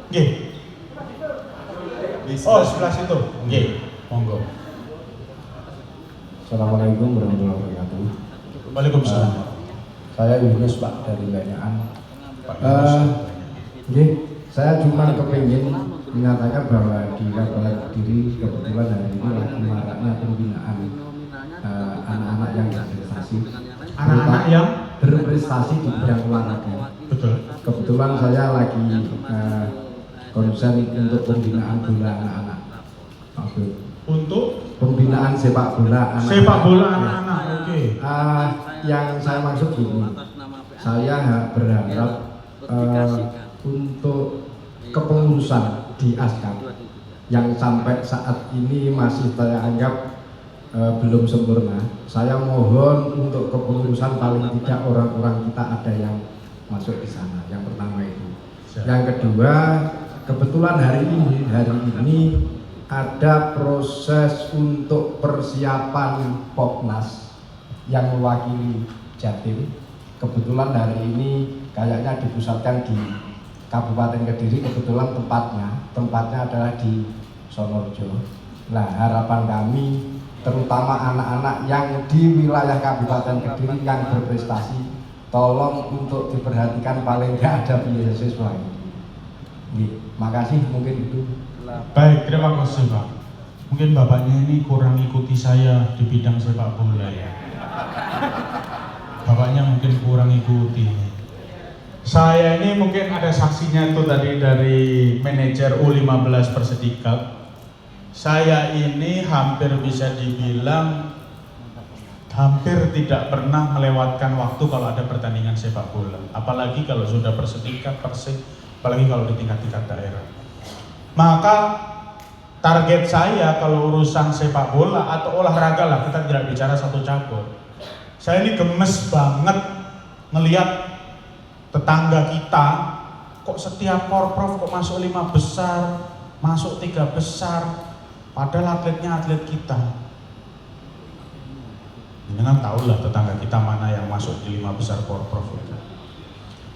Nggih. Di Oh sebelah situ. Nggih. Monggo. Assalamualaikum warahmatullahi wabarakatuh. Waalaikumsalam. Saya Yunus Pak dari Banyakan. Pak Yunus. Saya cuma kepingin mengatakan bahwa di Kabupaten Kediri kebetulan hari ini lagi maraknya pembinaan anak-anak yang berprestasi. Anak-anak yang berprestasi di bidang olahraga. betul. Kebetulan saya lagi konsen untuk pembinaan bola anak-anak. Untuk Pembinaan sepak bola anak-anak. sepak bola anak-anak. Oke. Yang saya maksud gini, saya berharap untuk kepengurusan di ASKAP yang sampai saat ini masih saya anggap belum sempurna. Saya mohon untuk kepengurusan paling tidak orang-orang kita ada yang masuk di sana. Yang pertama itu. Yang kedua, kebetulan hari ini ada proses untuk persiapan Popnas yang mewakili Jatim. Kebetulan hari ini kayaknya dipusatkan di Kabupaten Kediri, kebetulan tempatnya adalah di Sonorjo. Nah, harapan kami terutama anak-anak yang di wilayah Kabupaten Kediri yang berprestasi, tolong untuk diperhatikan paling nggak ada beasiswa ini. Makasih, mungkin itu. Baik, terima kasih Pak. Mungkin Bapaknya ini kurang ikuti saya di bidang sepak bola ya. Bapaknya mungkin kurang ikuti. Saya ini mungkin ada saksinya itu tadi dari manajer U15 Persidikap. Saya ini hampir bisa dibilang hampir tidak pernah melewatkan waktu kalau ada pertandingan sepak bola. Apalagi kalau sudah Persidikap, Persib, apalagi kalau di tingkat-tingkat daerah. Maka target saya kalau urusan sepak bola atau olahraga lah, kita tidak bicara satu cabur. Saya ini gemes banget ngelihat tetangga kita kok setiap porprov kok masuk 5 besar, masuk 3 besar, padahal atletnya atlet kita. Jangan tahulah tetangga kita mana yang masuk di 5 besar porprov itu.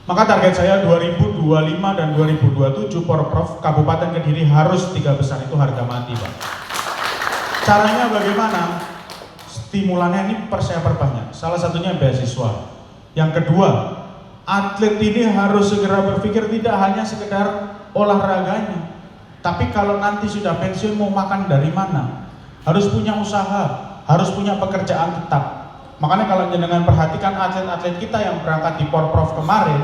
Maka target saya 2025 dan 2027 porprov Kabupaten Kediri harus 3 besar, itu harga mati Pak. Caranya bagaimana? Stimulannya ini saya perbanyak. Salah satunya beasiswa. Yang kedua, atlet ini harus segera berpikir tidak hanya sekedar olahraganya, tapi kalau nanti sudah pensiun mau makan dari mana? Harus punya usaha, harus punya pekerjaan tetap. Makanya kalau jenengan perhatikan atlet-atlet kita yang berangkat di Porprov kemarin,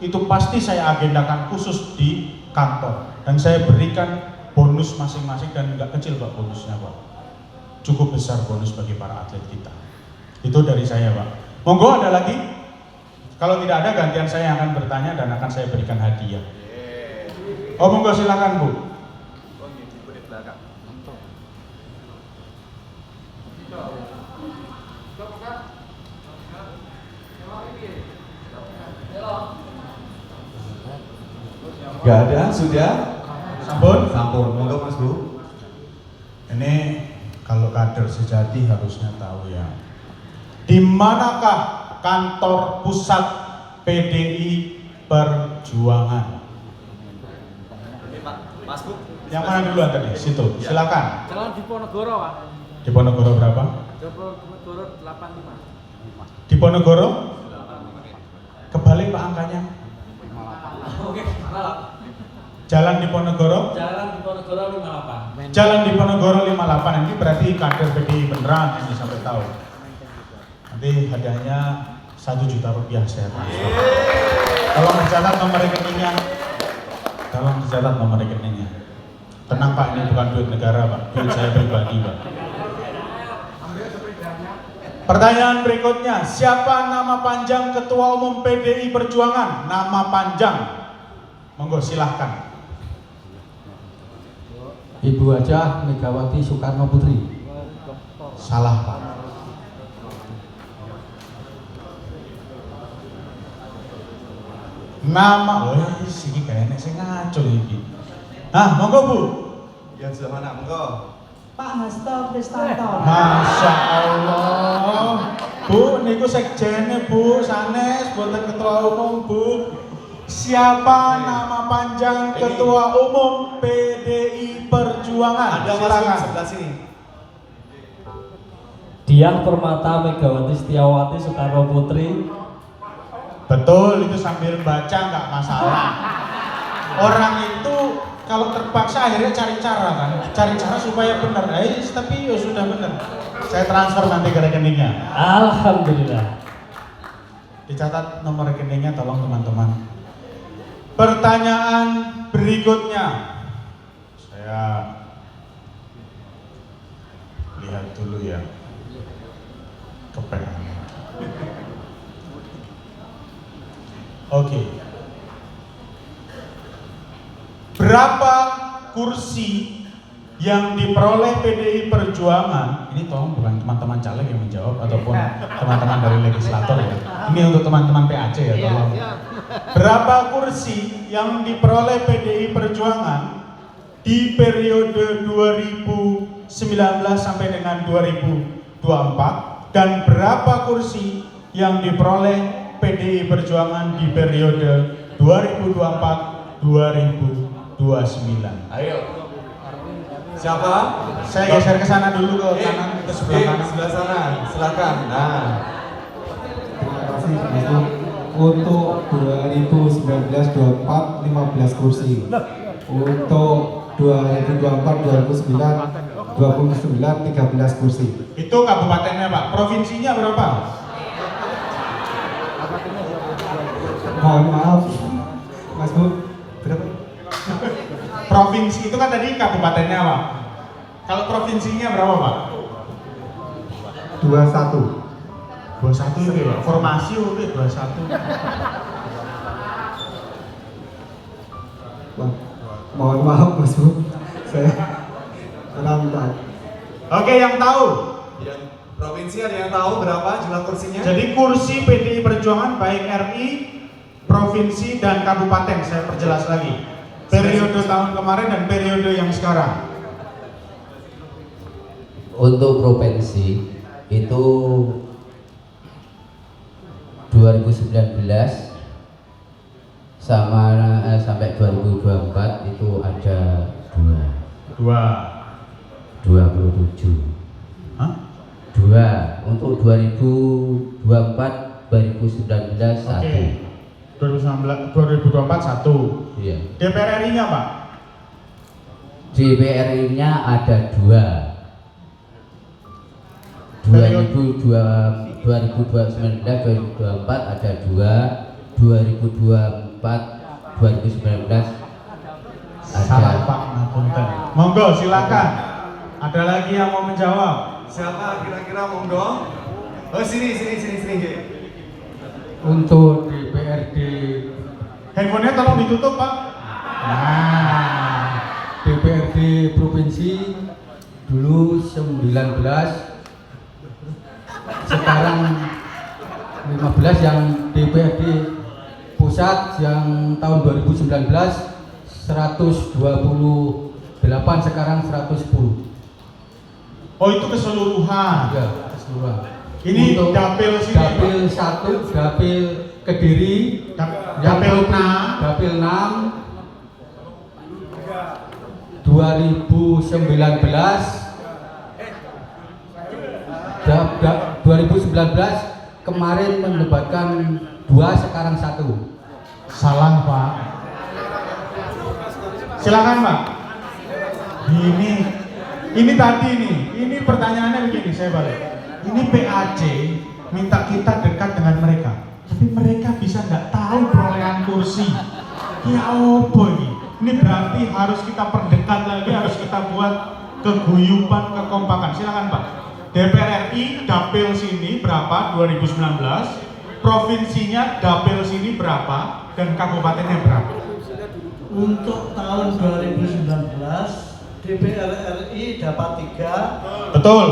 itu pasti saya agendakan khusus di kantor dan saya berikan bonus masing-masing, dan nggak kecil Pak bonusnya Pak. Cukup besar bonus bagi para atlet kita. Itu dari saya Pak. Monggo ada lagi? Kalau tidak ada, gantian saya akan bertanya dan akan saya berikan hadiah. Oh monggo silakan Bu. Gak ada, sudah? Sampun? Sampun, monggo Mas Bu. Ini kalau kader sejati harusnya tahu ya. Di manakah kantor pusat PDI Perjuangan? Mas Bu. Yang mana duluan tadi? Situ. Silakan. Jalan Diponegoro, Pak. Diponegoro berapa? Diponegoro 85. Diponegoro? Kebalik Pak angkanya. Oke, salah. Jalan Diponegoro? Jalan Diponegoro 58. Jalan Diponegoro 58. Ini berarti kader PDI beneran ini sampai tahu. Nanti hadiahnya 1 juta rupiah saya transfer. Tolong dicatat nomor rekeningnya. Tolong dicatat nomor rekeningnya. Tenang Pak, ini bukan duit negara Pak, duit saya pribadi Pak. Pertanyaan berikutnya, siapa nama panjang Ketua Umum PDI Perjuangan? Nama panjang. Monggo silahkan. Ibu Hajah Megawati Soekarno Putri. Salah Pak. Nama, ini kayaknya saya ngaco ini. Nah, monggo Bu. Yang sebelah mana, monggo? Pak Hasto Kristanto. Masya Allah. Bu, niku sekjennya Bu, sanes, buatan ketua umum Bu. Siapa nama panjang Ketua Umum PDI Perjuangan? Ada Mas Bu Silakan. sebelah sini. Dian Permata Megawati Setiawati Soekarno Putri. Betul, itu sambil baca nggak masalah. Orang itu kalau terpaksa akhirnya cari cara kan, cari cara supaya benar. Tapi ya sudah benar. Saya transfer nanti ke rekeningnya. Alhamdulillah. Dicatat nomor rekeningnya tolong teman-teman. Pertanyaan berikutnya, saya lihat dulu ya. Kepengen. Oke. Berapa kursi yang diperoleh PDI Perjuangan? Ini tolong bukan teman-teman caleg yang menjawab ataupun teman-teman dari legislator ya. Ini untuk teman-teman PAC ya, tolong. Berapa kursi yang diperoleh PDI Perjuangan di periode 2019 sampai dengan 2024, dan berapa kursi yang diperoleh PDI Perjuangan di periode 2024-2029? Ayo. Siapa? Saya geser ke sana dulu ke kanan, ke sebelah kanan. Sebelah sana, silakan. Nah, Terima kasih Ibu. Untuk 2019-24 15 kursi. Untuk 2024-2029 13 kursi. Itu kabupatennya Pak. Provinsinya berapa? Mohon maaf, Mas Bu. Berapa? Provinsi itu kan tadi kabupatennya Pak. Kalau provinsinya berapa Pak? 21. 21 itu ya, formasi udah 21. Mohon maaf Mas Bu. Saya kurang tahu. Oke, yang tahu. yang provinsi ada yang tahu berapa jumlah kursinya? Jadi kursi PDI Perjuangan baik RI, provinsi dan kabupaten, saya perjelas lagi. Periode tahun kemarin dan periode yang sekarang. Untuk provinsi itu 2019 sampai 2024 itu ada 27. Hah? 2 untuk 2024 2019 1. Oke. 2024 1. Iya. DPR RI-nya Pak? DPR-nya ada 2. 2019 2024 ada 2, 2024 2019 Salah ada. Pak, ngapunten. Monggo silakan. Ada lagi yang mau menjawab? Siapa kira-kira monggo? Oh sini. Untuk DPRD Handphonenya tolong ditutup Pak. Nah, DPRD provinsi dulu 19, sekarang 15. Yang DPRD pusat yang tahun 2019 128, sekarang 110. Oh itu keseluruhan. Ya, keseluruhan. Ini Untuk dapil sini. Dapil 1, dapil Kediri, Dapil 6. Dapil 6 2019 kemarin mendebatkan 2, sekarang 1. Salah Pak. Silakan Pak. Ini tadi nih. Ini pertanyaannya begini, saya balik. Ini PAC minta kita dekat dengan mereka, tapi mereka bisa nggak tahu perolehan kursi. Ya opo ini? Ini berarti harus kita perdekat lagi, harus kita buat keguyuban, kekompakan. Silakan Pak. DPR RI dapil sini berapa 2019, provinsinya dapil sini berapa, dan kabupatennya berapa? Untuk tahun 2019 DPR RI dapat 3, Betul.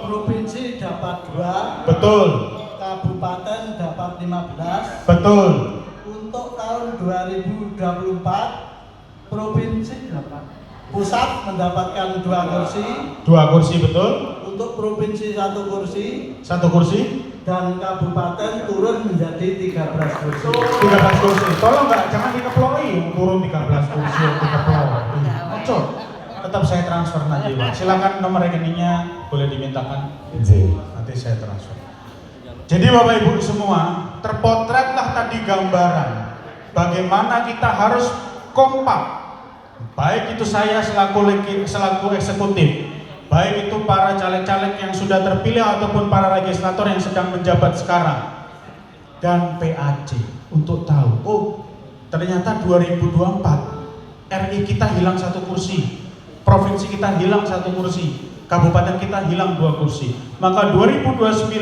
provinsi dapat 2, Betul. kabupaten dapat 15. Betul. Untuk tahun 2024 provinsi dapat pusat mendapatkan 2 kursi, 2 kursi betul. untuk provinsi 1 kursi, 1 kursi. dan kabupaten turun menjadi 13 kursi. 13 kursi. Tolong jangan dikeploi turun 13 kursi dikeploi. Ojo. Tetap saya transfer nanti Pak. Silakan nomor rekeningnya boleh dimintakan. Nanti saya transfer. Jadi Bapak Ibu semua, terpotretlah tadi gambaran bagaimana kita harus kompak. Baik itu saya selaku eksekutif, baik itu para caleg-caleg yang sudah terpilih ataupun para legislator yang sedang menjabat sekarang, dan PAC untuk tahu, oh ternyata 2024 RI kita hilang 1 kursi, provinsi kita hilang 1 kursi, kabupaten kita hilang 2 kursi. Maka 2029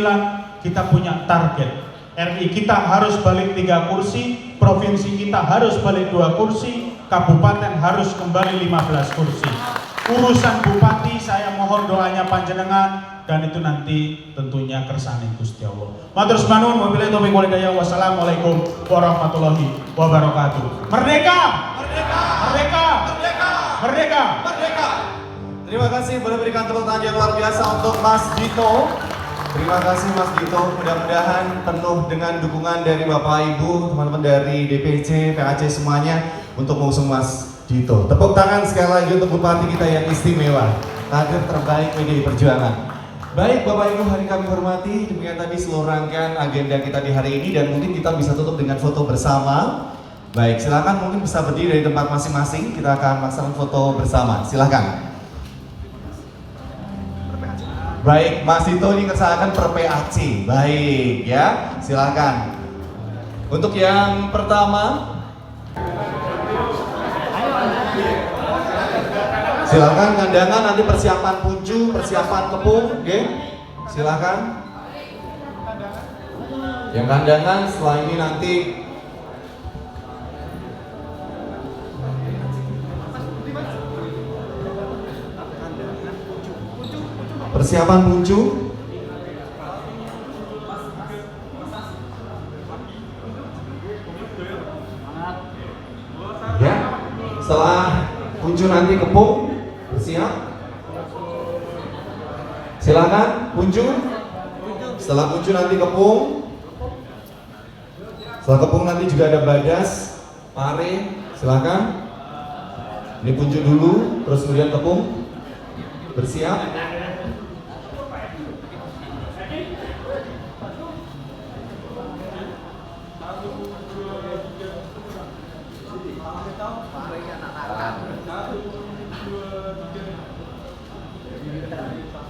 kita punya target, RI kita harus balik 3 kursi, provinsi kita harus balik 2 kursi, kabupaten harus kembali 15 kursi. Urusan bupati saya mohon doanya panjenengan, dan itu nanti tentunya kersane Gusti Allah. Matur nuwun, wabillahi taufiq wal hidayah. Wassalamualaikum warahmatullahi wabarakatuh. Merdeka! Merdeka! Merdeka! Merdeka! Merdeka! Merdeka! Terima kasih, boleh berikan tepuk tangan yang luar biasa untuk Mas Dito. Terima kasih Mas Dito, mudah-mudahan penuh dengan dukungan dari Bapak Ibu, teman-teman dari DPC, PAC semuanya untuk mengusung Mas Dito. Tepuk tangan sekali lagi untuk bupati kita yang istimewa, kader terbaik PDI Perjuangan. Baik Bapak Ibu, hari kami hormati, demikian tadi seluruh rangkaian agenda kita di hari ini, dan mungkin kita bisa tutup dengan foto bersama. Baik, silakan mungkin bisa berdiri dari tempat masing-masing, kita akan melaksanakan foto bersama. Silakan. Baik, Mas Dito ini kesalahan per PAC. Baik ya, silakan. Untuk yang pertama, silakan kandangan, nanti persiapan puncu, persiapan kepung, oke? Silakan. Yang kandangan setelah ini nanti persiapan puncu. Ya, setelah puncu nanti kepung, bersiap. Silakan puncu. Setelah puncu nanti kepung. Setelah kepung nanti juga ada badas, pare. Silakan. Ini puncu dulu, terus kemudian kepung. Bersiap.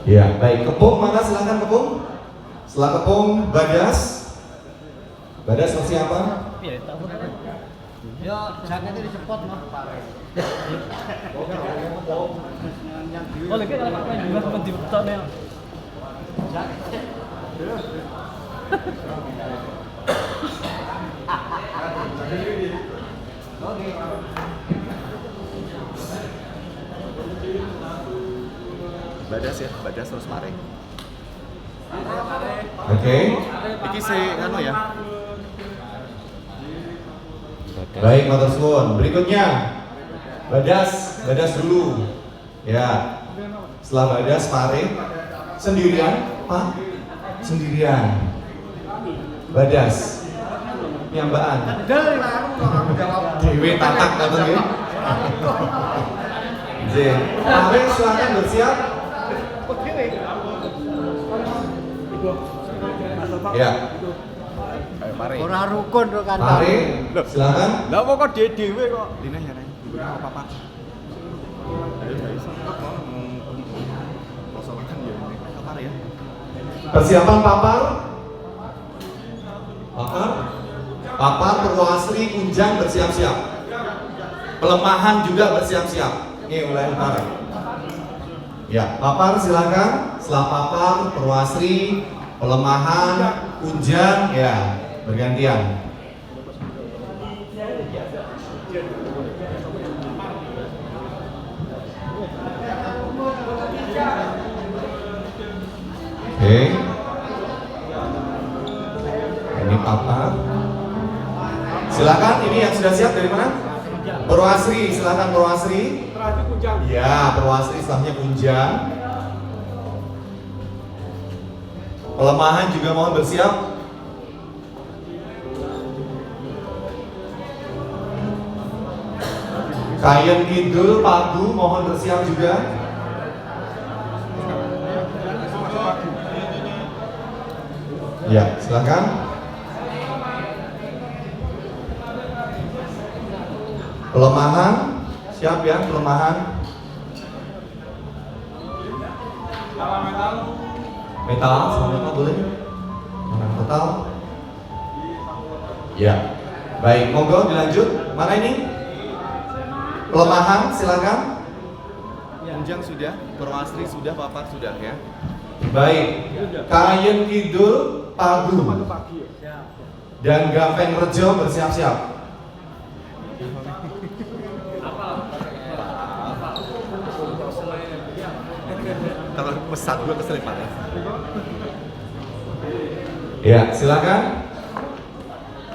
Ya, baik. Kepung mana? Silakan kepung. Setelah kepung, badas. Badas persiapan. Ya, jaketnya dicepot mah, Pak. Oh, lagi kalau Pak juga sempat dipotongnya. Badas ya, badas terus pare. Oke. Iki anu ya. Baik, matur suwun. Berikutnya badas dulu. Ya. Setelah badas pare sendirian, Pak. Sendirian. Badas. Nyambaan. Dewe tatak ngoten nggih. Nggih. Pare silakan bersiap. Ya. Ora rukun kok kan. Pare, silakan. Lah kok dhewe kok. Dine ya Nek. Apa-apa. Persiapan papar. Papar Purwoasri Kunjang bersiap-siap. Pelemahan juga bersiap-siap. Ini mulai papar. Ya, papar silakan. Setelah papar Purwoasri, pelemahan, Kunjang, ya bergantian. Oke. Ini papar. Silakan, ini yang sudah siap dari mana? Purwoasri, silakan Purwoasri. Ya, Purwoasri setelahnya Kunjang. Pelemahan juga mohon bersiap. Kayen Kidul, Pagu mohon bersiap juga. Ya, silakan. Pelemahan, siap ya pelemahan. Metal, sama metal boleh? Metal. Ya, baik, monggo dilanjut. Mana ini? Pelemahan, silakan. Kunjang sudah, Purwoasri sudah, papar sudah ya. Baik, Kayen Kidul, Pagu, dan Gampeng Rejo bersiap-siap. Kalau pesat gue keselipan ya. Ya, silakan.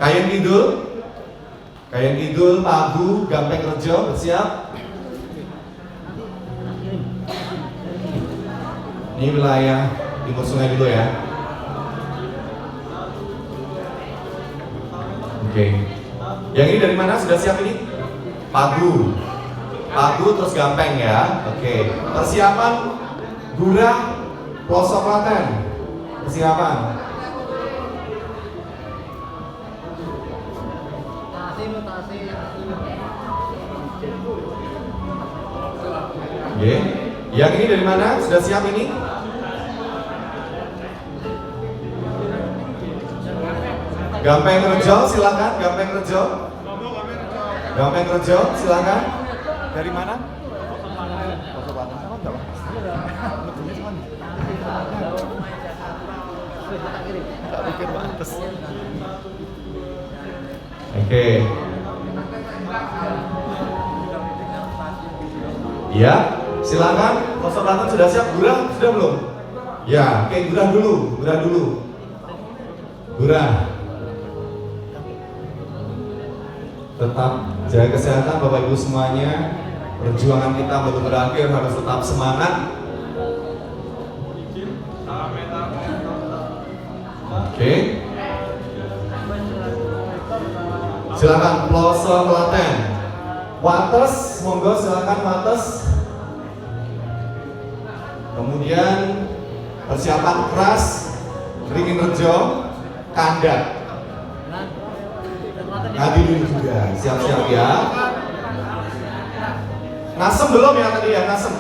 Kayen Kidul, Pagu, Gampeng Rejo bersiap. Ini wilayah timur sungai dulu ya. Oke. Yang ini dari mana? Sudah siap ini? Pagu. Pagu terus Gampeng ya. Oke. Persiapan Gurah Pelosok Klaten. Persiapan. Oke. Yang ini dari mana? Sudah siap ini? Gampeng Rejo, silakan. Gampeng Rejo. Gampeng Rejo, silakan. Dari mana? Oke. Ya, silakan. Pelosok Klaten sudah siap. Gurah sudah belum? Ya, oke, Gurah dulu. Gurah dulu. Gurah. Tetap jaga kesehatan Bapak Ibu semuanya. Perjuangan kita belum berakhir, harus tetap semangat. Oke. Silakan Pelosok Klaten. Wates, monggo silakan Wates. Kemudian persiapan keras Ringin Rejo, Kandat. Ngadi dulu juga, siap-siap ya. Ngasem belum ya tadi ya, Ngasem.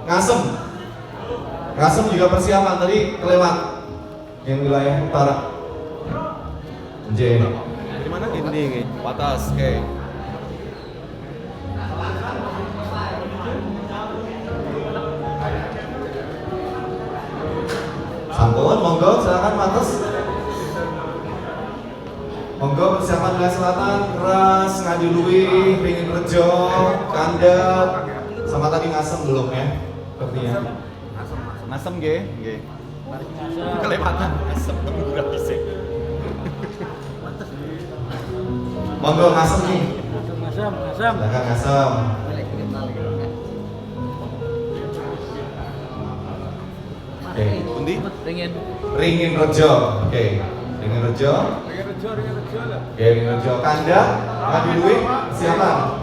Ngasem. Ngasem juga persiapan tadi kelewat. Yang wilayah utara. J. Di mana ini? Patas, oke. Sampun, monggo silakan Wates. Monggo persiapan wilayah selatan, Keras, Ngadilui, Ringin Rejo, Kandat, sama tadi Ngasem belum ya? Sepertinya. Ngasem nggih, nggih. Kelewatan Ngasem Gurah Pisik. Monggo Ngasem nih. Ngasem. Silakan Ngasem. Oke, Pundi? Ringin Rejo. Oke, Ringin Rejo. Oke, Ringin Rejo. Kandat, Ngadilui, siapa?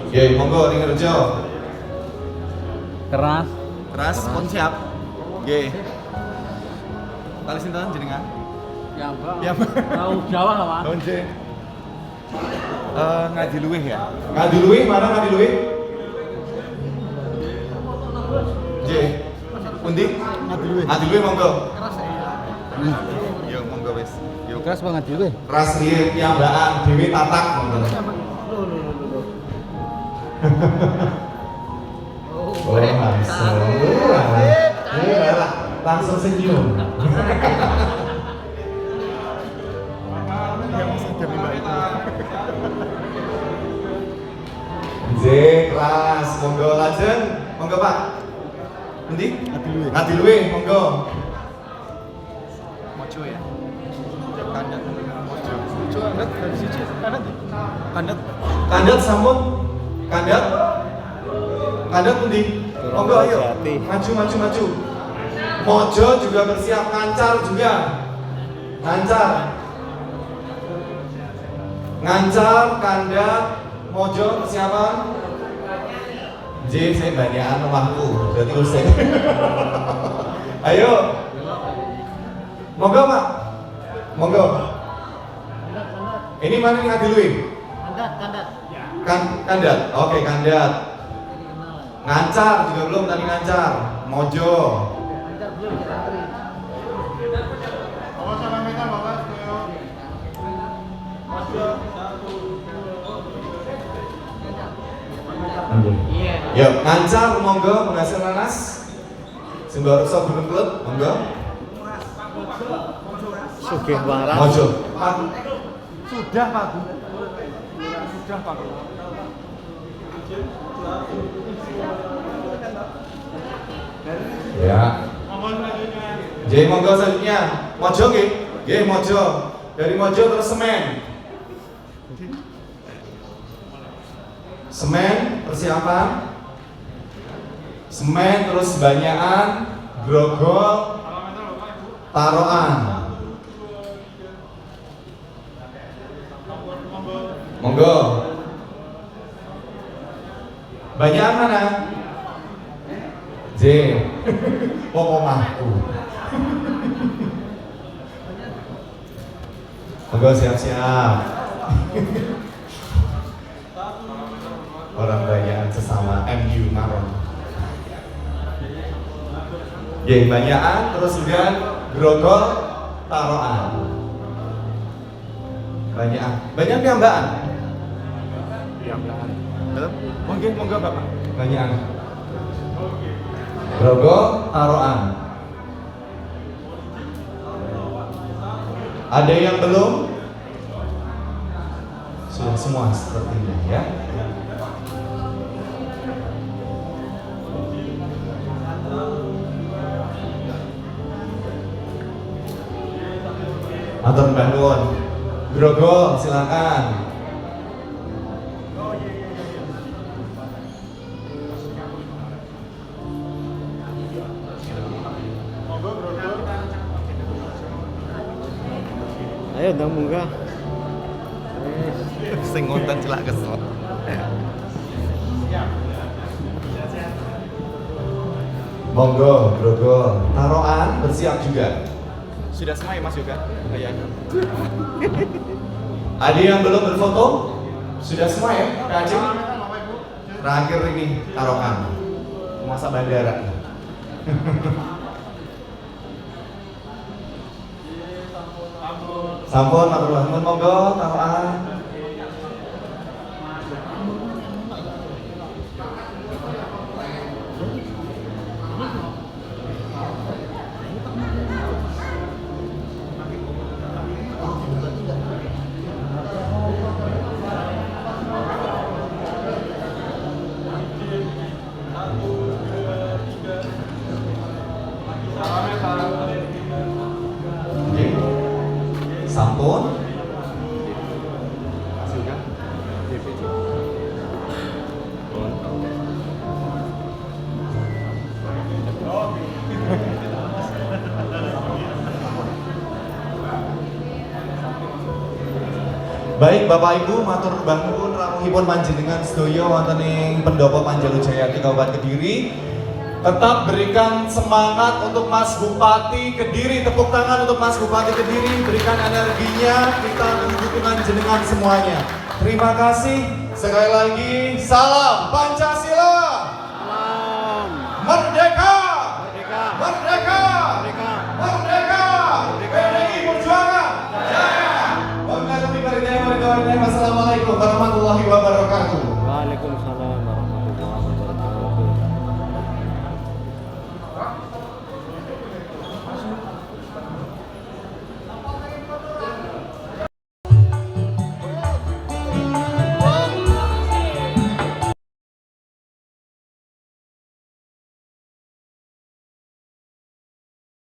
Oke, monggo Ringin Rejo. Keras. Keras, pun siap. Nggih. Kali sinten jenengan? Ya, Mbak. Ya, Mbak. Tahu Jawa lah, Pak. Tahun J. Ngadiluih ya? Ngadilui, mana Ngadilui? J. Pundi? Ngadilui monggo. Yo monggo wis. Yo Keras banget juga. Ras riyen piyambakan Dewi Tatak monggo. Oh, langsung senyum. J, kelas, monggo lajeng, monggo Pak. Endi? Ngadilui, monggo. Mojo ya. Kandat. Mojo. Mojo kandat dari siji. Kandat. Kandat sampun. Kandat. Kandat endi? Monggo ayo. Maju. Mojo juga bersiap, Ngancar juga. Ngancar, Kandat, Mojo persiapan. J, saya banyakan rumahku, berarti usai. Ayo. Monggo Pak. Monggo. Ini mana yang Ngadilui? Kandat. Oke, Kandat. Ngancar juga belum tadi Ngancar. Mojo. Yuk, Ngancar monggo menghasil nanas. Sembah rusak gunung kelut, monggo. Sugih waras. Mojo. Sudah Pak. Ya. J, monggo selanjutnya. Mojo nggih. Nggih, Mojo. Dari Mojo terus Semen. Semen persiapan. Semen terus Banyakan, Grogol, Taroan. Monggo. Banyak mana? J. Omahku. Monggo siap-siap. Orang banyak sesama MU Maron. Yang banyakan terus juga grogol taroan. Banyak piambaan. Piambaan. Mungkin monggo Bapak. Banyak. Grogol taroan. Ada yang belum? Sudah semua sepertinya ya. Atur Mbah Nuwun. Grogol silakan. Ayo ndang munggah. Sing ngonten celak kesel. Monggo, grogol. Taroan bersiap juga. Sudah semua ya Mas Yoga? Kayaknya. Ada yang belum berfoto? Sudah semua ya, Kak Aceh? Terakhir ini taroan. Masa bandara. Sampun, matur nuwun, monggo taroan. Sampun. Sudah. DPC. Baik Bapak Ibu, matur nuwun rawuhipun panjenengan sedaya wonten ing Pendopo Panjalujayati Kabupaten Kediri. Tetap berikan semangat untuk Mas Bupati Kediri, tepuk tangan untuk Mas Bupati Kediri, berikan energinya, kita tunggu dukungan jenengan semuanya. Terima kasih, sekali lagi, salam Pancasila, Salam. Merdeka, Merdeka. Merdeka, Merdeka. Merdeka, PDI Perjuangan, jaya. Wassalamualaikum warahmatullahi wabarakatuh. Waalaikumsalam warahmatullahi wabarakatuh.